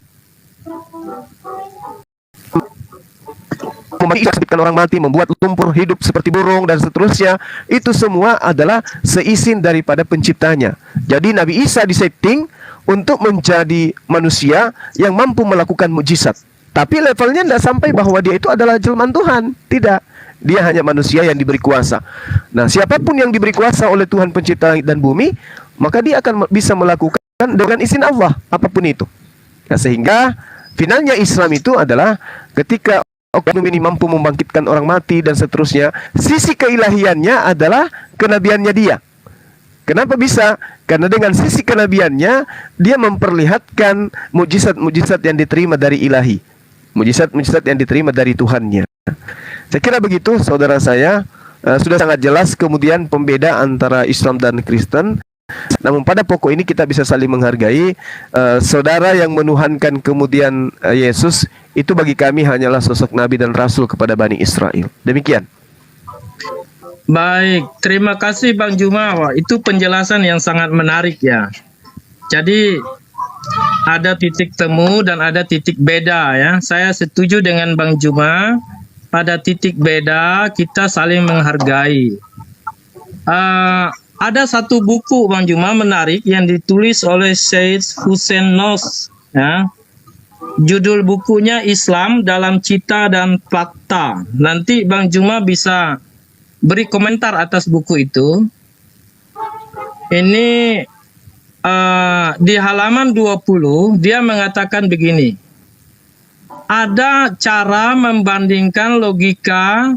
membangkitkan orang mati, membuat lumpur hidup seperti burung dan seterusnya, itu semua adalah seizin daripada penciptanya. Jadi Nabi Isa disetting untuk menjadi manusia yang mampu melakukan mukjizat. Tapi levelnya tidak sampai bahwa dia itu adalah jelmaan Tuhan. Tidak. Dia hanya manusia yang diberi kuasa. Nah, siapapun yang diberi kuasa oleh Tuhan pencipta dan bumi, maka dia akan bisa melakukan dengan izin Allah, apapun itu. Nah, sehingga finalnya Islam itu adalah ketika oknum ini mampu membangkitkan orang mati dan seterusnya, sisi keilahiannya adalah kenabiannya dia. Kenapa bisa? Karena dengan sisi kenabiannya, dia memperlihatkan mujizat-mujizat yang diterima dari ilahi, mujizat-mujizat yang diterima dari Tuhannya. Saya kira begitu, saudara saya. Sudah sangat jelas kemudian pembeda antara Islam dan Kristen. Namun pada pokok ini kita bisa saling menghargai. Saudara yang menuhankan kemudian Yesus, itu bagi kami hanyalah sosok Nabi dan Rasul kepada Bani Israel. Demikian. Baik, terima kasih Bang Juma. Wah, itu penjelasan yang sangat menarik ya. Jadi ada titik temu dan ada titik beda ya. Saya setuju dengan Bang Juma. Pada titik beda kita saling menghargai. Ada satu buku Bang Juma menarik yang ditulis oleh Syed Hussein Nos ya. Judul bukunya Islam dalam Cita dan Fakta. Nanti Bang Juma bisa beri komentar atas buku itu. Ini di halaman 20 dia mengatakan begini. Ada cara membandingkan logika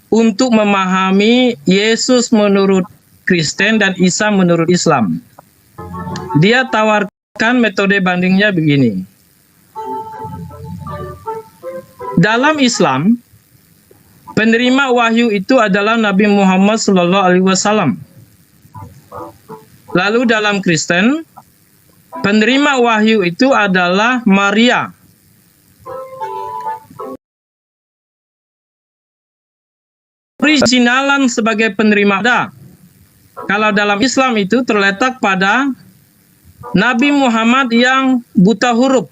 untuk memahami Yesus menurut Kristen dan Isa menurut Islam. Dia tawarkan metode bandingnya begini. Dalam Islam, penerima wahyu itu adalah Nabi Muhammad SAW. Lalu dalam Kristen, penerima wahyu itu adalah Maria. Originalan sebagai penerima ada. Kalau dalam Islam itu terletak pada Nabi Muhammad yang buta huruf.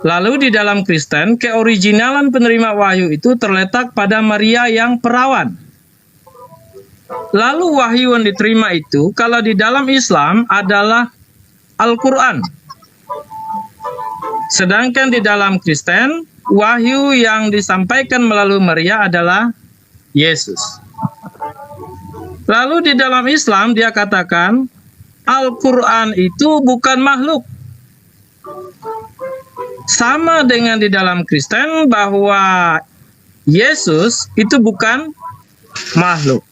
Lalu di dalam Kristen, keoriginalan penerima wahyu itu terletak pada Maria yang perawan. Lalu wahyu yang diterima itu, kalau di dalam Islam adalah Al-Quran. Sedangkan di dalam Kristen, wahyu yang disampaikan melalui Maria adalah Yesus. Lalu di dalam Islam dia katakan Al-Quran itu bukan makhluk. Sama dengan di dalam Kristen bahwa Yesus itu bukan makhluk.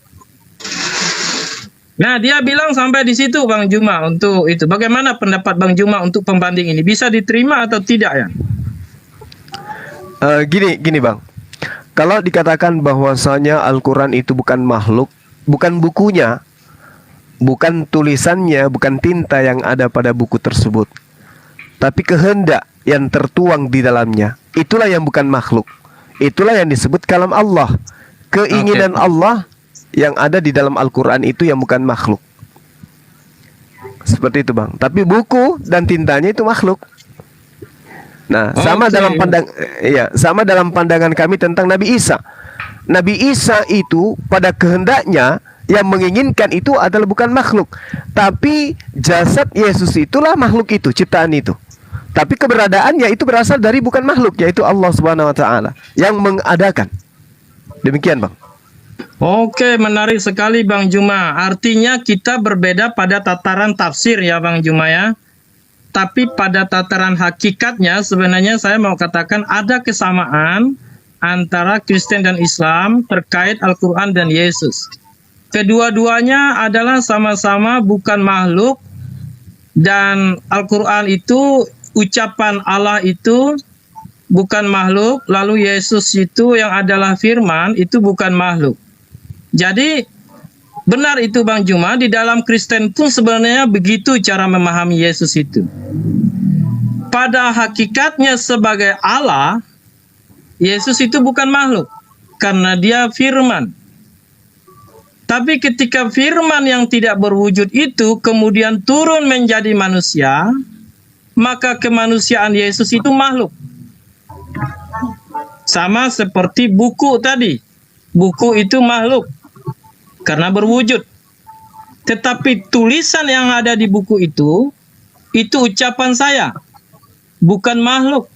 Nah, dia bilang sampai di situ Bang Juma untuk itu. Bagaimana pendapat Bang Juma untuk pembanding ini? Bisa diterima atau tidak ya? Gini Bang. Kalau dikatakan bahwasanya Al-Quran itu bukan makhluk, bukan bukunya, bukan tulisannya, bukan tinta yang ada pada buku tersebut, tapi kehendak yang tertuang di dalamnya, itulah yang bukan makhluk. Itulah yang disebut kalam Allah. Keinginan Allah yang ada di dalam Al-Quran itu yang bukan makhluk. Seperti itu Bang. Tapi buku dan tintanya itu makhluk. Nah, sama dalam pandangan kami tentang Nabi Isa. Nabi Isa itu pada kehendaknya yang menginginkan itu adalah bukan makhluk, tapi jasad Yesus itulah makhluk itu, ciptaan itu. Tapi keberadaannya itu berasal dari bukan makhluk, yaitu Allah Subhanahu wa taala yang mengadakan. Demikian, Bang. Oke, menarik sekali Bang Juma. Artinya kita berbeda pada tataran tafsir ya Bang Juma ya. Tapi pada tataran hakikatnya sebenarnya saya mau katakan ada kesamaan antara Kristen dan Islam terkait Al-Quran dan Yesus. Kedua-duanya adalah sama-sama bukan makhluk, dan Al-Quran itu, ucapan Allah itu bukan makhluk, lalu Yesus itu yang adalah firman itu bukan makhluk. Jadi benar itu Bang Juma, di dalam Kristen pun sebenarnya begitu cara memahami Yesus itu. Pada hakikatnya sebagai Allah, Yesus itu bukan makhluk karena dia firman. Tapi ketika firman yang tidak berwujud itu kemudian turun menjadi manusia, maka kemanusiaan Yesus itu makhluk. Sama seperti buku tadi. Buku itu makhluk karena berwujud. Tetapi tulisan yang ada di buku itu ucapan saya, bukan makhluk.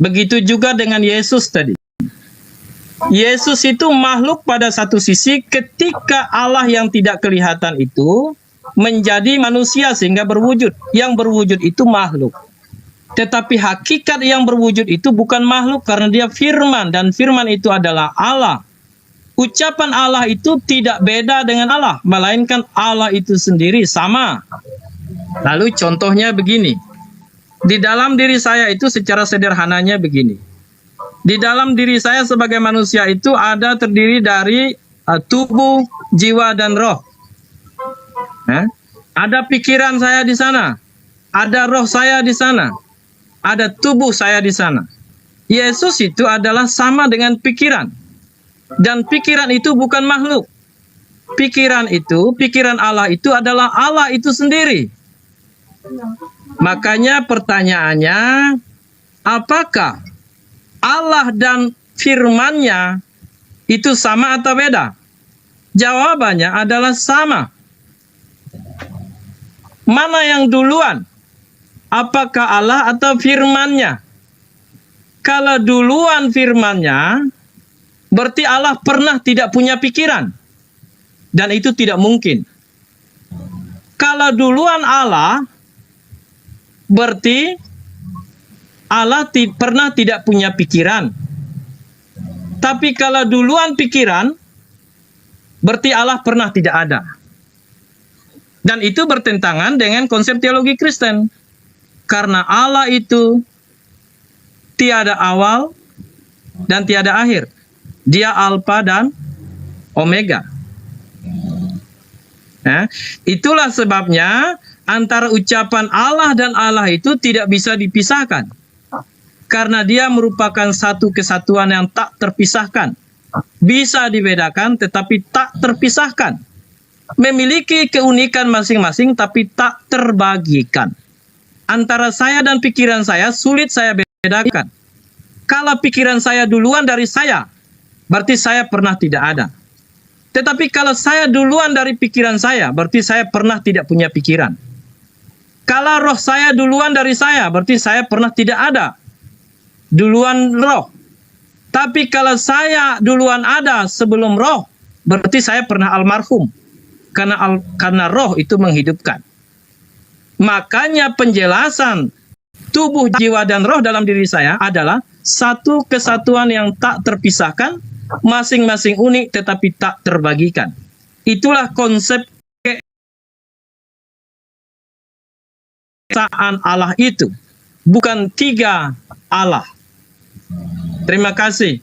Begitu juga dengan Yesus tadi. Yesus itu makhluk pada satu sisi ketika Allah yang tidak kelihatan itu menjadi manusia sehingga berwujud. Yang berwujud itu makhluk. Tetapi hakikat yang berwujud itu bukan makhluk karena dia firman, dan firman itu adalah Allah. Ucapan Allah itu tidak beda dengan Allah, melainkan Allah itu sendiri sama. Lalu contohnya begini. Di dalam diri saya itu secara sederhananya begini. Di dalam diri saya sebagai manusia itu ada terdiri dari tubuh, jiwa, dan roh. Ada pikiran saya di sana. Ada roh saya di sana. Ada tubuh saya di sana. Yesus itu adalah sama dengan pikiran. Dan pikiran itu bukan makhluk. Pikiran itu, pikiran Allah itu adalah Allah itu sendiri. Makanya pertanyaannya, apakah Allah dan firman-Nya itu sama atau beda? Jawabannya adalah sama. Mana yang duluan? Apakah Allah atau firman-Nya? Kalau duluan firman-Nya, berarti Allah pernah tidak punya pikiran. Dan itu tidak mungkin. Kalau duluan Allah, berarti Allah pernah tidak punya pikiran. Tapi kalau duluan pikiran, berarti Allah pernah tidak ada. Dan itu bertentangan dengan konsep teologi Kristen. Karena Allah itu tiada awal dan tiada akhir. Dia Alfa dan Omega. Itulah sebabnya antara ucapan Allah dan Allah itu tidak bisa dipisahkan. Karena dia merupakan satu kesatuan yang tak terpisahkan. Bisa dibedakan tetapi tak terpisahkan. Memiliki keunikan masing-masing tapi tak terbagikan. Antara saya dan pikiran saya sulit saya bedakan. Kalau pikiran saya duluan dari saya, berarti saya pernah tidak ada. Tetapi kalau saya duluan dari pikiran saya, berarti saya pernah tidak punya pikiran. Kalau roh saya duluan dari saya, berarti saya pernah tidak ada. Duluan roh. Tapi kalau saya duluan ada sebelum roh, berarti saya pernah almarhum. Karena roh itu menghidupkan. Makanya penjelasan tubuh, jiwa, dan roh dalam diri saya adalah satu kesatuan yang tak terpisahkan, masing-masing unik tetapi tak terbagikan. Itulah konsep keesaan Allah itu. Bukan tiga Allah. Terima kasih.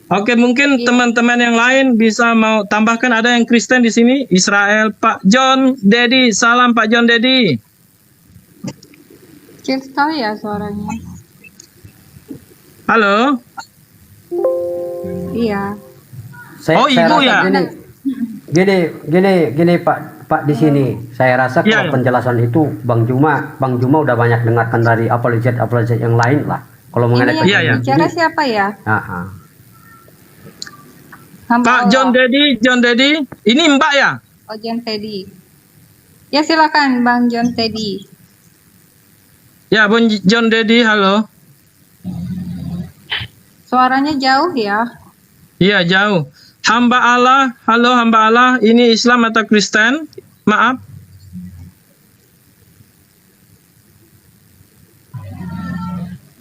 Oke, mungkin teman-teman yang lain bisa mau tambahkan. Ada yang Kristen di sini? Israel, Pak John Dedi. Salam Pak John Dedi. Kecil sekali ya suaranya. Halo. Iya. Saya Ibu ya. Gini Pak di sini. Saya rasa kalau penjelasan itu Bang Juma udah banyak dengarkan dari apologet yang lain lah. Kalau mengenai yang bicara siapa ya? Pak John Dedi, ini Mbak ya? Oh, John Teddy. Ya silakan Bang John Teddy. Ya, Bung John Dedi, halo. Suaranya jauh ya. Iya, jauh. Hamba Allah, halo hamba Allah, ini Islam atau Kristen? Maaf.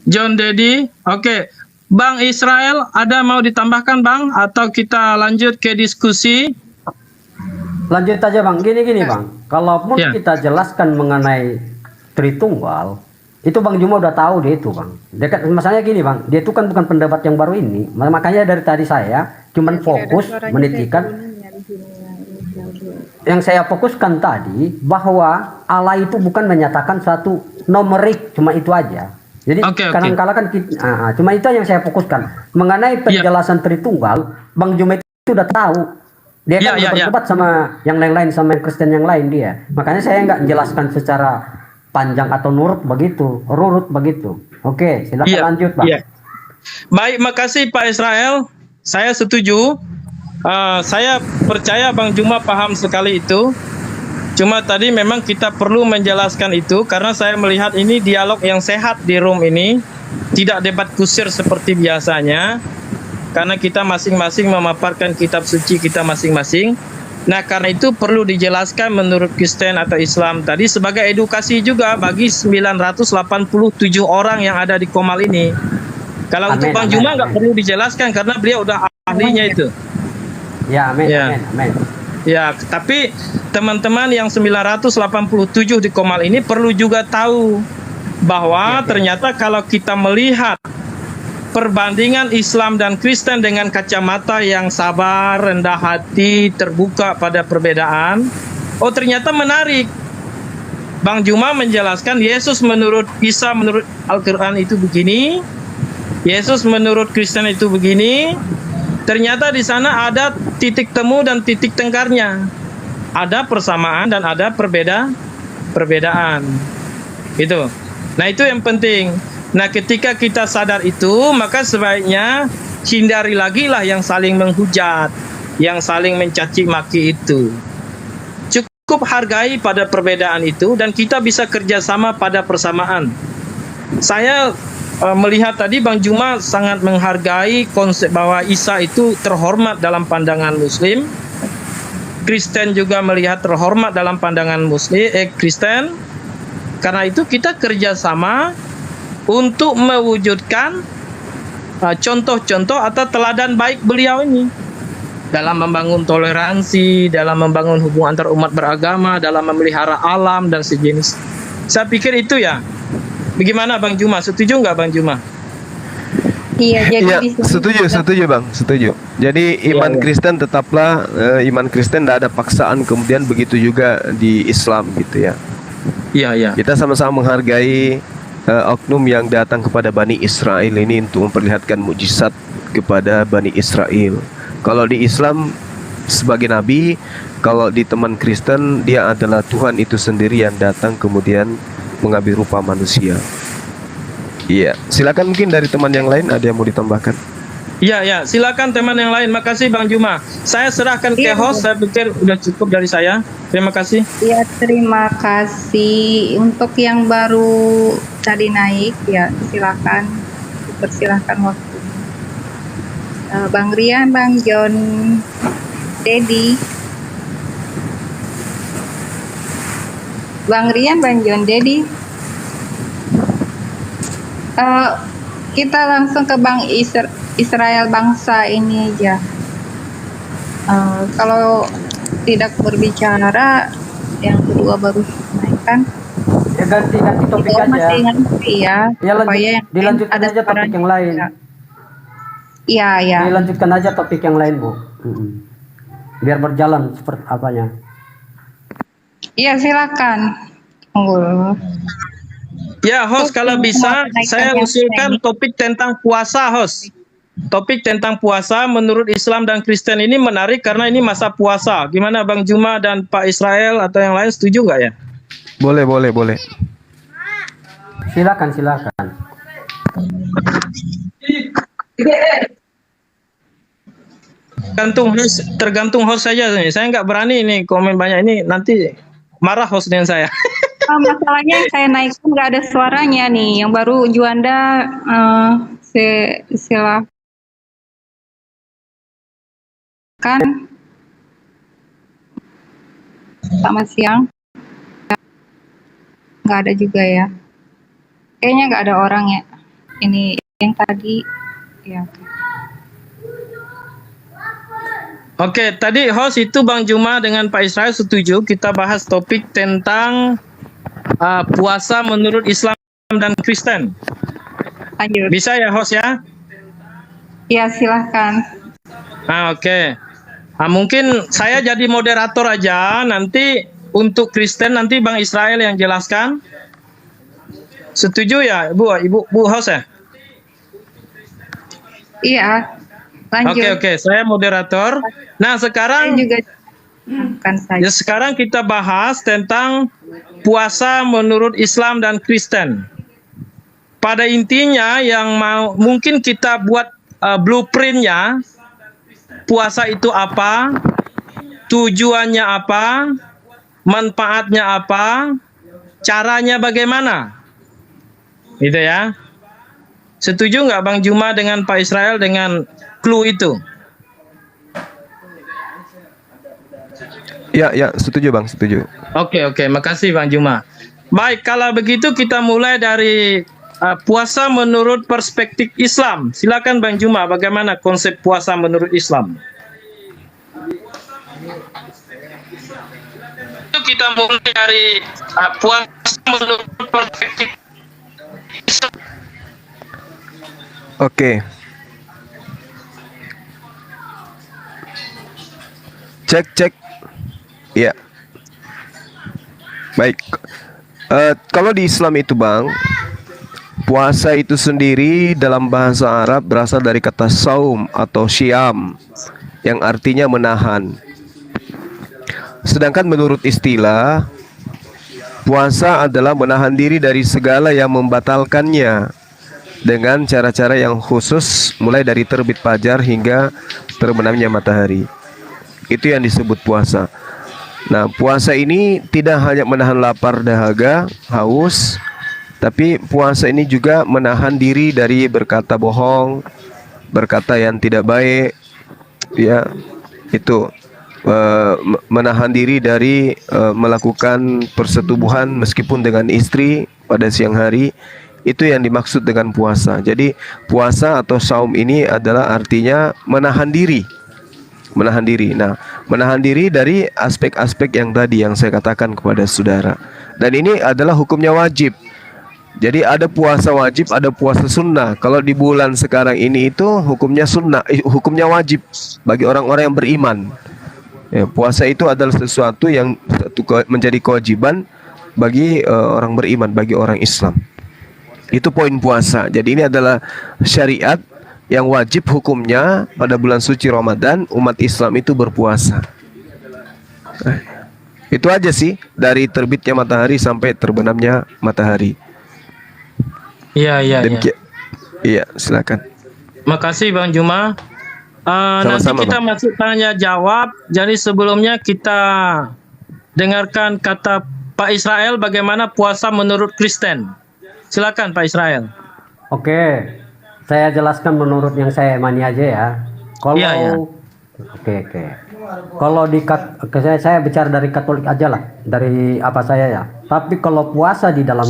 John Dedi, oke. Bang Israel, ada mau ditambahkan Bang? Atau kita lanjut ke diskusi? Lanjut aja Bang, gini Bang. Kalaupun Ya. kita jelaskan mengenai Tritunggal, itu Bang Juma udah tahu deh itu Bang. Masalahnya gini Bang, dia itu kan bukan pendapat yang baru ini. Makanya dari tadi saya cuman fokus menitikan. Yang saya fokuskan tadi bahwa Allah itu bukan menyatakan satu numerik, cuma itu aja. Jadi kadang-kala kan kita, cuma itu yang saya fokuskan mengenai penjelasan Tritunggal. Bang Juma itu udah tahu. Dia kan berdebat sama yang lain-lain, sama yang Kristen yang lain dia. Makanya saya nggak menjelaskan secara panjang atau urut begitu. Oke, silakan lanjut, Pak. Baik, makasih Pak Israel. Saya setuju. Saya percaya Bang Juma paham sekali itu. Cuma tadi memang kita perlu menjelaskan itu karena saya melihat ini dialog yang sehat di room ini, tidak debat kusir seperti biasanya. Karena kita masing-masing memaparkan kitab suci kita masing-masing. Nah, karena itu perlu dijelaskan menurut Kristen atau Islam tadi sebagai edukasi juga bagi 987 orang yang ada di Komal ini. Kalau untuk Bang Juma nggak perlu dijelaskan karena beliau udah ahlinya itu. Ya, amin. Ya, tapi teman-teman yang 987 di Komal ini perlu juga tahu bahwa ternyata kalau kita melihat perbandingan Islam dan Kristen dengan kacamata yang sabar, rendah hati, terbuka pada perbedaan, oh ternyata menarik. Bang Juma menjelaskan Yesus menurut Isa menurut Al-Quran itu begini, Yesus menurut Kristen itu begini. Ternyata di sana ada titik temu dan titik tengkarnya. Ada persamaan dan ada perbedaan. Gitu. Nah, itu yang penting. Nah, ketika kita sadar itu, maka sebaiknya hindari lagi lah yang saling menghujat, yang saling mencaci maki itu. Cukup hargai pada perbedaan itu dan kita bisa kerjasama pada persamaan. Saya melihat tadi Bang Juma sangat menghargai konsep bahwa Isa itu terhormat dalam pandangan Muslim. Kristen juga melihat terhormat dalam pandangan Kristen. Karena itu kita kerjasama untuk mewujudkan contoh-contoh atau teladan baik beliau ini dalam membangun toleransi, dalam membangun hubungan antar umat beragama, dalam memelihara alam dan sejenis. Saya pikir itu ya. Bagaimana Bang Juma? Setuju nggak Bang Juma? Iya, jadi setuju Bang, setuju. Jadi iman Kristen tetaplah iman Kristen, tidak ada paksaan. Kemudian begitu juga di Islam gitu ya. Iya. Kita sama-sama menghargai oknum yang datang kepada Bani Israel ini untuk memperlihatkan mukjizat kepada Bani Israel. Kalau di Islam sebagai nabi, kalau di teman Kristen dia adalah Tuhan itu sendiri yang datang kemudian mengambil rupa manusia. Iya, silakan mungkin dari teman yang lain ada yang mau ditambahkan. Iya, silakan teman yang lain. Makasih Bang Juma. Saya serahkan ke host. Saya pikir udah cukup dari saya. Terima kasih. Iya, terima kasih. Untuk yang baru tadi naik, ya silakan. Dipersilahkan waktu. Bang Rian, Bang John, Dedi. Bang Rian, Bang John, Dedi. Kita langsung ke Bang Israel bangsa ini aja. Kalau tidak berbicara, yang kedua baru naikkan. Ya ganti topik aja. Masih ngerti ya. Ya dilanjutkan aja topik yang lain. Iya. Dilanjutkan aja topik yang lain, Bu. Biar berjalan seperti apanya. Iya, silakan. Tunggu. Ya, host kalau bisa saya usulkan topik tentang puasa, host. Topik tentang puasa menurut Islam dan Kristen ini menarik karena ini masa puasa. Gimana Bang Juma dan Pak Israel atau yang lain setuju nggak ya? Boleh. Silakan. Tergantung host saja nih. Saya nggak berani ini komen banyak ini, nanti marah host dengan saya. Masalahnya yang saya naikkan nggak ada suaranya nih. Yang baru Juanda silakan. Selamat siang. Nggak ada juga ya. Kayaknya nggak ada orang ya. Ini yang tadi. Ya. Oke, tadi host itu Bang Juma dengan Pak Israel setuju kita bahas topik tentang puasa menurut Islam dan Kristen. Lanjut. Bisa ya host ya? Ya, silahkan. Oke. Mungkin saya jadi moderator aja, nanti untuk Kristen nanti Bang Israel yang jelaskan. Setuju ya, Bu host ya? Iya. Lanjut. Oke, saya moderator. Nah, sekarang sekarang kita bahas tentang puasa menurut Islam dan Kristen. Pada intinya yang mungkin kita buat blueprintnya, puasa itu apa, tujuannya apa, manfaatnya apa, caranya bagaimana, gitu ya. Setuju nggak Bang Juma dengan Pak Israel dengan clue itu? Ya, setuju Bang, setuju. Oke, makasih Bang Juma. Baik, kalau begitu kita mulai dari puasa menurut perspektif Islam. Silakan Bang Juma, bagaimana konsep puasa menurut Islam? Itu kita mulai dari puasa menurut perspektif Islam. Oke. Cek. Ya. Baik. Kalau di Islam itu Bang, puasa itu sendiri dalam bahasa Arab berasal dari kata saum atau syam yang artinya menahan. Sedangkan menurut istilah, puasa adalah menahan diri dari segala yang membatalkannya dengan cara-cara yang khusus mulai dari terbit fajar hingga terbenamnya matahari. Itu yang disebut puasa. Nah, puasa ini tidak hanya menahan lapar, dahaga, haus, tapi puasa ini juga menahan diri dari berkata bohong, berkata yang tidak baik, ya, itu menahan diri dari melakukan persetubuhan meskipun dengan istri pada siang hari. Itu yang dimaksud dengan puasa. Jadi puasa atau saum ini adalah artinya menahan diri. Menahan diri. Nah, menahan diri dari aspek-aspek yang tadi yang saya katakan kepada saudara. Dan ini adalah hukumnya wajib. Jadi ada puasa wajib, ada puasa sunnah. Kalau di bulan sekarang ini itu hukumnya sunnah, hukumnya wajib bagi orang-orang yang beriman. Ya, puasa itu adalah sesuatu yang menjadi kewajiban bagi orang beriman, bagi orang Islam. Itu poin puasa. Jadi ini adalah syariat yang wajib hukumnya pada bulan suci Ramadan umat Islam itu berpuasa. Itu aja sih, dari terbitnya matahari sampai terbenamnya matahari. Iya. Iya, silakan. Makasih Bang Juma. Nanti kita masuk tanya jawab. Jadi sebelumnya kita dengarkan kata Pak Israel bagaimana puasa menurut Kristen. Silakan Pak Israel. Oke. Saya jelaskan menurut yang saya imani aja ya. Kalau Oke. Kalau saya bicara dari Katolik aja lah, dari apa saya ya. Tapi kalau puasa di dalam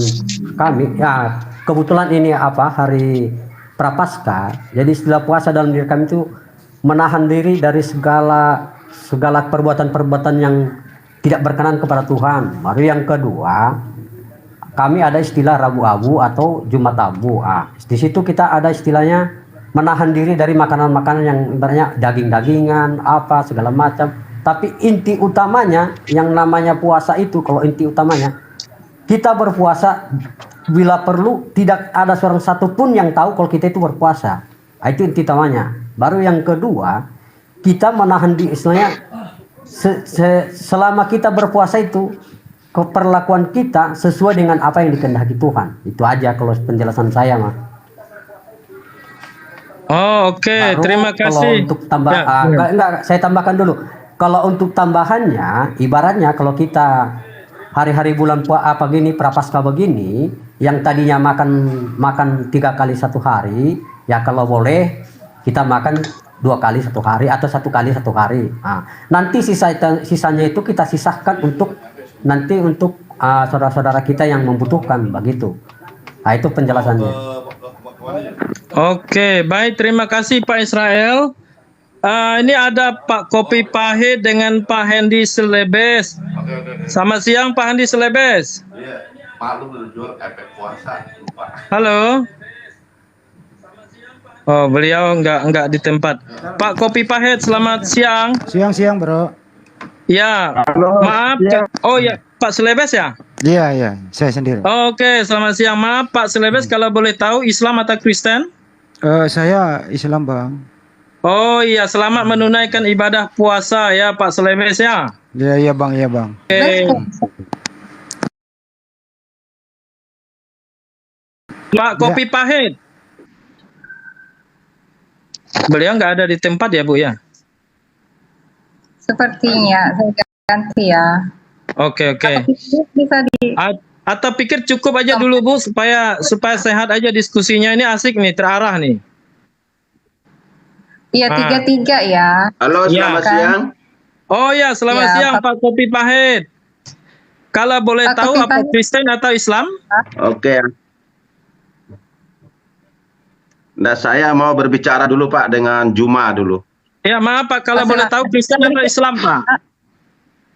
kami ya, kebetulan ini hari Prapaskah. Jadi istilah puasa dalam diri kami itu menahan diri dari segala perbuatan-perbuatan yang tidak berkenan kepada Tuhan. Baru yang kedua, kami ada istilah Rabu Abu atau Jumat Abu. Di situ kita ada istilahnya menahan diri dari makanan-makanan yang ibaratnya daging-dagingan, apa segala macam. Tapi inti utamanya yang namanya puasa itu, kalau inti utamanya kita berpuasa bila perlu tidak ada seorang satu pun yang tahu kalau kita itu berpuasa. Itu inti utamanya. Baru yang kedua, kita menahan diri istilahnya selama kita berpuasa itu keperlakuan kita sesuai dengan apa yang dikehendaki Tuhan. Itu aja kalau penjelasan saya mah. Oh, oke. Terima kasih. Kalau untuk enggak, saya tambahkan dulu. Kalau untuk tambahannya, ibaratnya kalau kita hari-hari bulan apa gini, prapaskah begini, yang tadinya makan 3 kali 1 hari, ya kalau boleh kita makan 2 kali 1 hari atau 1 kali 1 hari. Nah, nanti sisanya itu kita sisahkan untuk saudara-saudara kita yang membutuhkan, begitu. Nah, itu penjelasannya. Oke, baik, terima kasih Pak Israel. Ini ada Pak Kopi Pahit dengan Pak Hendy Selebes. Selamat siang Pak Hendy Selebes. Halo. Oh, beliau enggak di tempat. Pak Kopi Pahit, selamat siang. Siang bro. Ya, maaf. Oh ya, Pak Selebes ya? Iya, saya sendiri. Oke, selamat siang. Maaf Pak Selebes, kalau boleh tahu Islam atau Kristen? Saya Islam bang. Oh iya, selamat menunaikan ibadah puasa ya Pak Selebes ya. Iya bang. Oke. Pak Kopi Pahit. Beliau nggak ada di tempat ya Bu ya? Sepertinya saya ganti ya. Oke. Bisa di Atau pikir cukup aja dulu Bu supaya sehat aja diskusinya, ini asik nih, terarah nih. Iya, 3-3 ya. Halo, selamat siang. Oh ya, selamat siang Pak Kopi Pahit. Kalau boleh tahu apa Kristen atau Islam? Oke. Nah, saya mau berbicara dulu Pak dengan Juma dulu. Ya maaf Pak, kalau boleh tahu Kristen atau Islam Pak?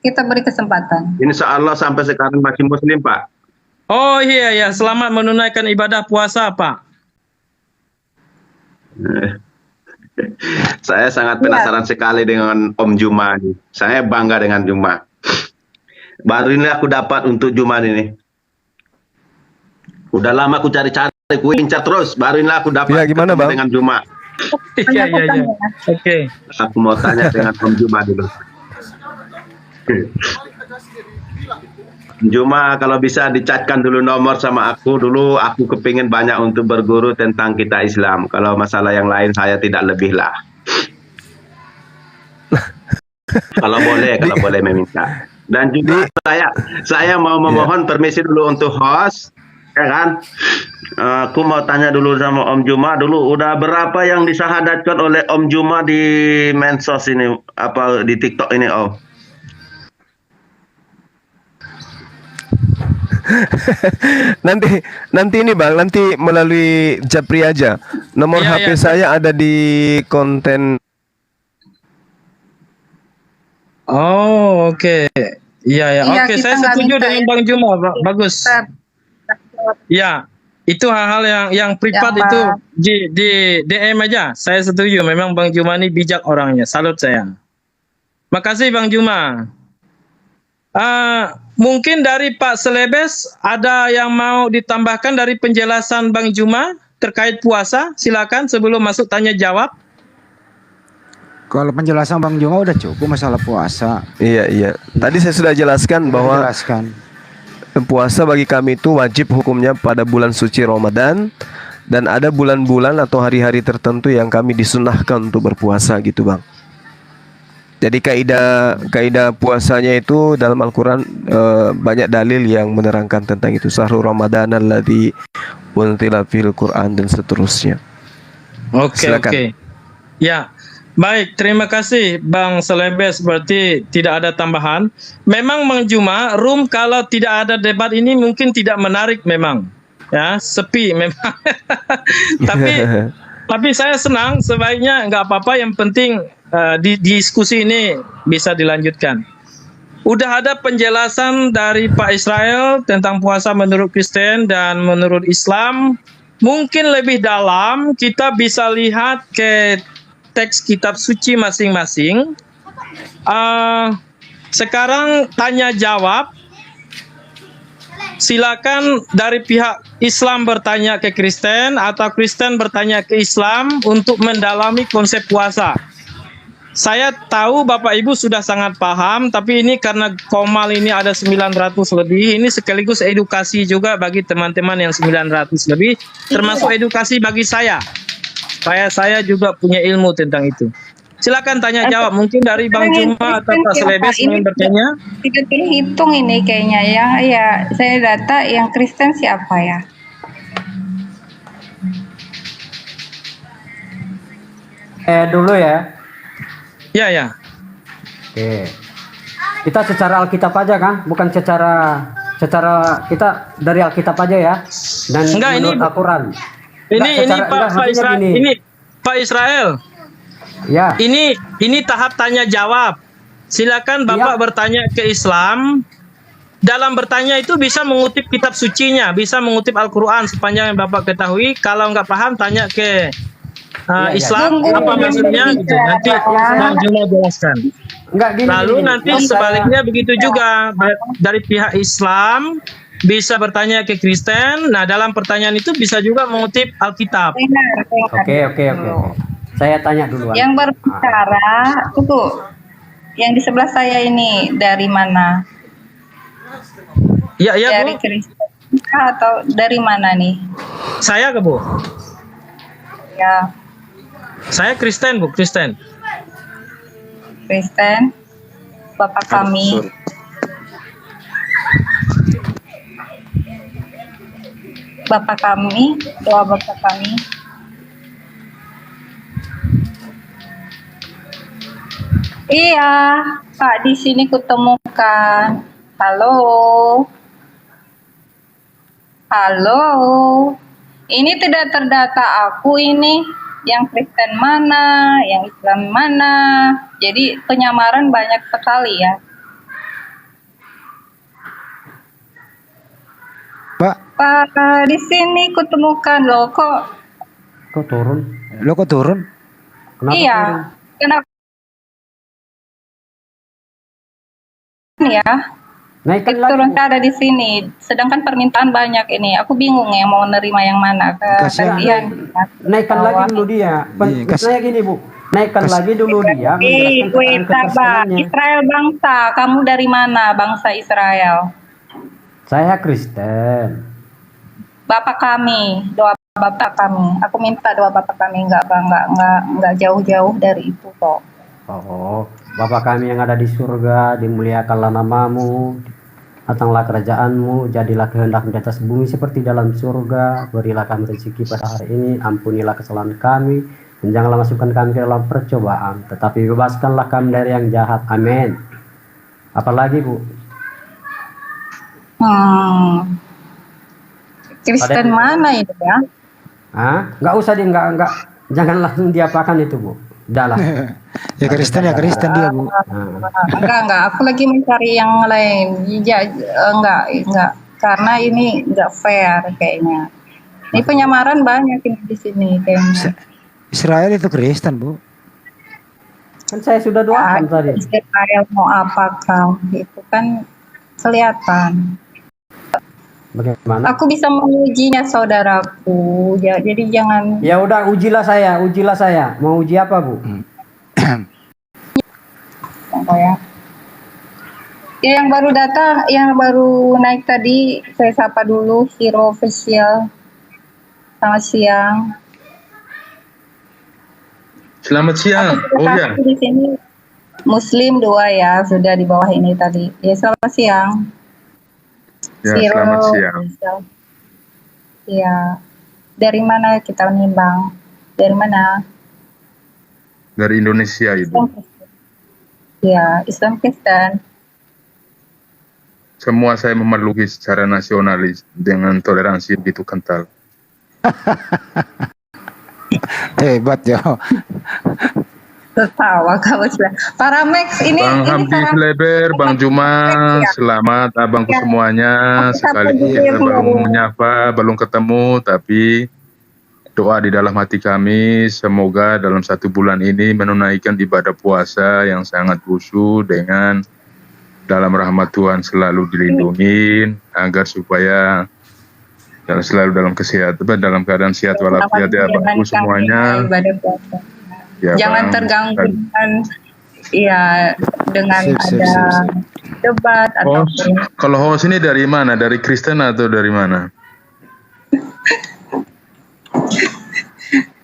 Kita beri kesempatan. Insya Allah sampai sekarang masih Muslim Pak. Oh iya, selamat menunaikan ibadah puasa Pak. Saya sangat penasaran sekali dengan Om Juma ini. Saya bangga dengan Juma. Baru ini aku dapat untuk Juma ini. Udah lama aku cari-cari, aku incar terus. Baru ini aku dapat gimana, Bang? dengan Juma. Iya. Oke. Aku mau tanya dengan Om Juma dulu. Juma, kalau bisa dicatkan dulu nomor sama aku dulu. Aku kepingin banyak untuk berguru tentang kita Islam. Kalau masalah yang lain saya tidak lebih lah. Kalau boleh meminta. Dan juga saya mau memohon permisi dulu untuk host, ya kan? Aku mau tanya dulu sama Om Juma dulu. Udah berapa yang disahadatkan oleh Om Juma di medsos ini, apa di TikTok ini Om? nanti ini Bang, nanti melalui Japri aja. Nomor HP saya ada di konten. Oh, oke. Iya. Oke, saya setuju dengan Bang Juma. Bagus. Ya, itu hal-hal yang privat itu di DM aja. Saya setuju. Memang Bang Juma ini bijak orangnya. Salut saya. Makasih Bang Juma. Mungkin dari Pak Selebes ada yang mau ditambahkan dari penjelasan Bang Juma terkait puasa? Silakan sebelum masuk tanya jawab. Kalau penjelasan Bang Juma udah cukup masalah puasa. Iya. Tadi saya sudah jelaskan bahwa puasa bagi kami itu wajib hukumnya pada bulan suci Ramadan, dan ada bulan-bulan atau hari-hari tertentu yang kami disunahkan untuk berpuasa gitu Bang. Jadi kaidah puasanya itu dalam Al-Quran banyak dalil yang menerangkan tentang itu. Syahrul Ramadan alladzi unzila fil Quran dan seterusnya. Oke. Ya, baik. Terima kasih Bang Selebes. Berarti tidak ada tambahan. Memang Bang Juma, room kalau tidak ada debat ini mungkin tidak menarik memang. Ya, sepi memang. Tapi saya senang. Sebaiknya nggak apa-apa. Yang penting di diskusi ini bisa dilanjutkan. Udah ada penjelasan dari Pak Israel tentang puasa menurut Kristen dan menurut Islam. Mungkin lebih dalam kita bisa lihat ke teks kitab suci masing-masing. Sekarang tanya jawab. Silakan dari pihak Islam bertanya ke Kristen atau Kristen bertanya ke Islam untuk mendalami konsep puasa. Saya tahu Bapak Ibu sudah sangat paham, tapi ini karena Komal ini ada 900 lebih, ini sekaligus edukasi juga bagi teman-teman yang 900 lebih, termasuk edukasi bagi saya. Supaya saya juga punya ilmu tentang itu. Silakan tanya jawab. Mungkin dari Bang Juma atau Pak Selebes ingin bertanya. Tidak terhitung ini kayaknya ya. Ya, saya data yang Kristen siapa ya? Dulu ya. Ya, ya. Oke. Kita secara Alkitab aja kan, bukan secara kita dari Alkitab aja ya. Dan Enggak, ini menurut Al-Quran. Ini Pak Israel. Ini Pak Israel. Ya. Ini tahap tanya jawab. Silakan Bapak bertanya ke Islam. Dalam bertanya itu bisa mengutip kitab sucinya, bisa mengutip Al-Quran sepanjang yang Bapak ketahui. Kalau nggak paham tanya ke Islam apa maksudnya gitu. Nanti Bang Juma jelaskan. Lalu nanti sebaliknya begitu juga dari pihak Islam bisa bertanya ke Kristen. Nah, dalam pertanyaan itu bisa juga mengutip Alkitab. Oke. Saya tanya dulu. Yang berbicara itu yang di sebelah saya ini dari mana? Ya, dari Bu. Kristen atau dari mana nih? Saya ke Bu. Ya, Saya Kristen, Bu, Kristen. Kristen. Bapak kami. Bapak kami, doa Bapak kami. Iya, Pak, di sini kutemukan. Halo. Halo. Ini tidak terdata aku ini. Yang Kristen mana, yang Islam mana. Jadi penyamaran banyak sekali ya. Pak, di sini kutemukan loh Kok turun? Lo kok turun? Kenapa iya. turun? Kenapa ya? Naikkan lagi. Turun ada di sini. Sedangkan permintaan banyak ini. Aku bingung yang mau nerima yang mana. Kasihan. Naikkan lagi dulu dia. Saya gini Bu, naikkan lagi dulu dia. Wait, sabar. Israel bangsa. Kamu dari mana? Bangsa Israel. Saya Kristen. Bapak kami, doa Bapak kami. Aku minta doa Bapak kami, enggak jauh-jauh dari itu kok. Oh, Bapa kami yang ada di surga, dimuliakanlah namamu, datanglah kerajaanmu, jadilah kehendakmu di atas bumi seperti dalam surga, berilah kami rezeki pada hari ini, ampunilah kesalahan kami, dan janganlah masukkan kami ke dalam percobaan, tetapi bebaskanlah kami dari yang jahat. Amin. Apalagi Bu? Kristen mana itu ya? Nggak usah enggak, jangan langsung diapakan itu Bu. Udahlah. Ya Kristen dia Bu. Enggak, aku lagi mencari yang lain. Enggak, karena ini enggak fair kayaknya. Ini penyamaran banyak ini di sini kayaknya. Israel itu Kristen Bu. Kan saya sudah doakan tadi. Israel mau apa kau? Itu kan kelihatan. Bagaimana? Aku bisa mengujinya saudaraku. Jadi jangan. Ya udah, ujilah saya. Mau uji apa Bu? Ya, yang baru datang, yang baru naik tadi, saya sapa dulu Hero Official. Selamat siang. Selamat siang. Oh ya. Di sini Muslim 2 ya, sudah di bawah ini tadi. Ya, selamat siang. Ya, Hero selamat siang. Official. Ya. Dari mana kita menimbang? Dari mana? Dari Indonesia, Ibu. Ya, Islam Kristen. Semua saya memeluk secara nasionalis dengan toleransi begitu kental. Hebat ya. Tertawa kamu sudah. Para Max ini Bang Hamdi Leber, Bang Juma, selamat abangku semuanya. Sekali kita baru menyapa, belum ketemu, tapi doa di dalam hati kami semoga dalam 1 bulan ini menunaikan ibadah puasa yang sangat khusyuk dengan dalam rahmat Tuhan selalu dilindungi agar supaya selalu dalam kesehatan, dalam keadaan sehat walafiat ya abangku semuanya. Ya, jangan terganggu dengan ada debat atau kalau host ini dari mana? Dari Kristen atau dari mana?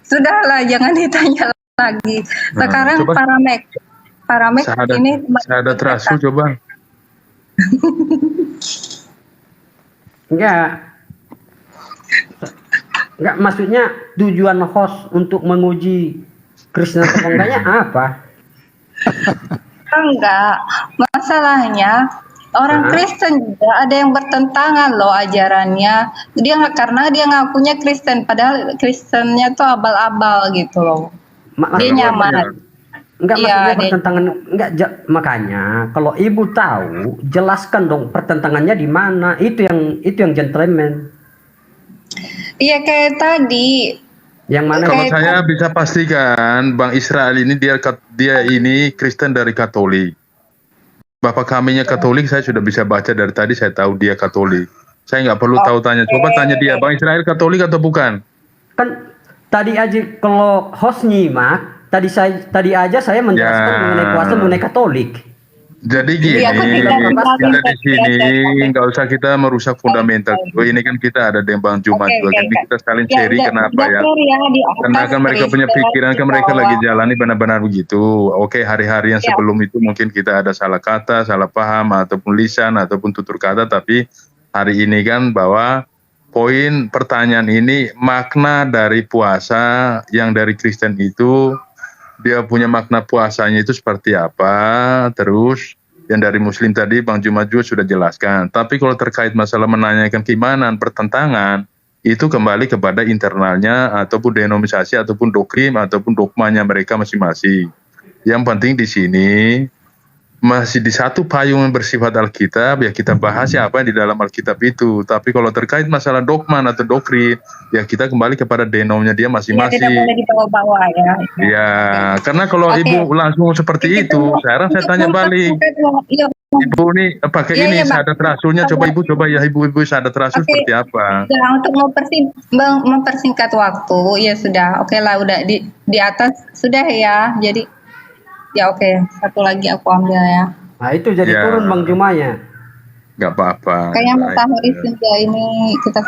Sudahlah, jangan ditanya lagi. Sekarang coba paramek ini syahadat rasul coba. Enggak, maksudnya tujuan host untuk menguji Kristen atau enggaknya apa? Enggak, masalahnya orang Kristen juga ada yang bertentangan loh ajarannya. Karena dia ngakunya Kristen, padahal Kristennya tuh abal-abal gitu loh. Dia nyaman. Enggak, maksudnya pertentangan makanya kalau ibu tahu jelaskan dong pertentangannya di mana. Itu yang gentleman. Iya kayak tadi. Yang mana? Kalau saya bisa pastikan Bang Israel ini dia ini Kristen dari Katolik. Bapak kaminya Katolik, saya sudah bisa baca dari tadi, saya tahu dia Katolik. Saya nggak perlu tahu tanya. Coba tanya dia, Bang Israel Katolik atau bukan? Kan tadi aja kalau host nyimak, tadi aja saya menjelaskan mengenai puasa mengenai Katolik. Jadi gini, kita di sini nggak usah kita merusak fundamental. Ini kan kita ada Bang Juma juga, jadi kita saling cari kenapa ya? Karena kan mereka punya pikiran, kan mereka lagi jalani benar-benar begitu. Oke, hari-hari yang sebelum itu mungkin kita ada salah kata, salah paham, ataupun lisan, ataupun tutur kata, tapi hari ini kan bahwa poin pertanyaan ini makna dari puasa yang dari Kristen itu. Dia punya makna puasanya itu seperti apa, terus yang dari Muslim tadi Bang Juma juga sudah jelaskan. Tapi kalau terkait masalah menanyakan keimanan, pertentangan, itu kembali kepada internalnya ataupun denominasi ataupun doktrin ataupun dogmanya mereka masing-masing. Yang penting di sini masih di satu payung yang bersifat Alkitab, ya kita bahas ya apa yang di dalam Alkitab itu. Tapi kalau terkait masalah dogma atau doktrin, ya kita kembali kepada denomnya dia masing-masing. Ya, tidak boleh dibawa-bawa ya. Ya, karena kalau ibu langsung seperti itu, sekarang saya tanya balik. Ibu nih pakai ini syahadat rasulnya, coba ibu ya ibu syahadat rasul seperti apa? Ya, untuk mempersingkat waktu, ya sudah, oke lah, udah di atas sudah ya, jadi ya oke, satu lagi aku ambil ya. Nah itu jadi turun Bang Jumanya. Gak apa-apa. Kayaknya matahari senja ini kita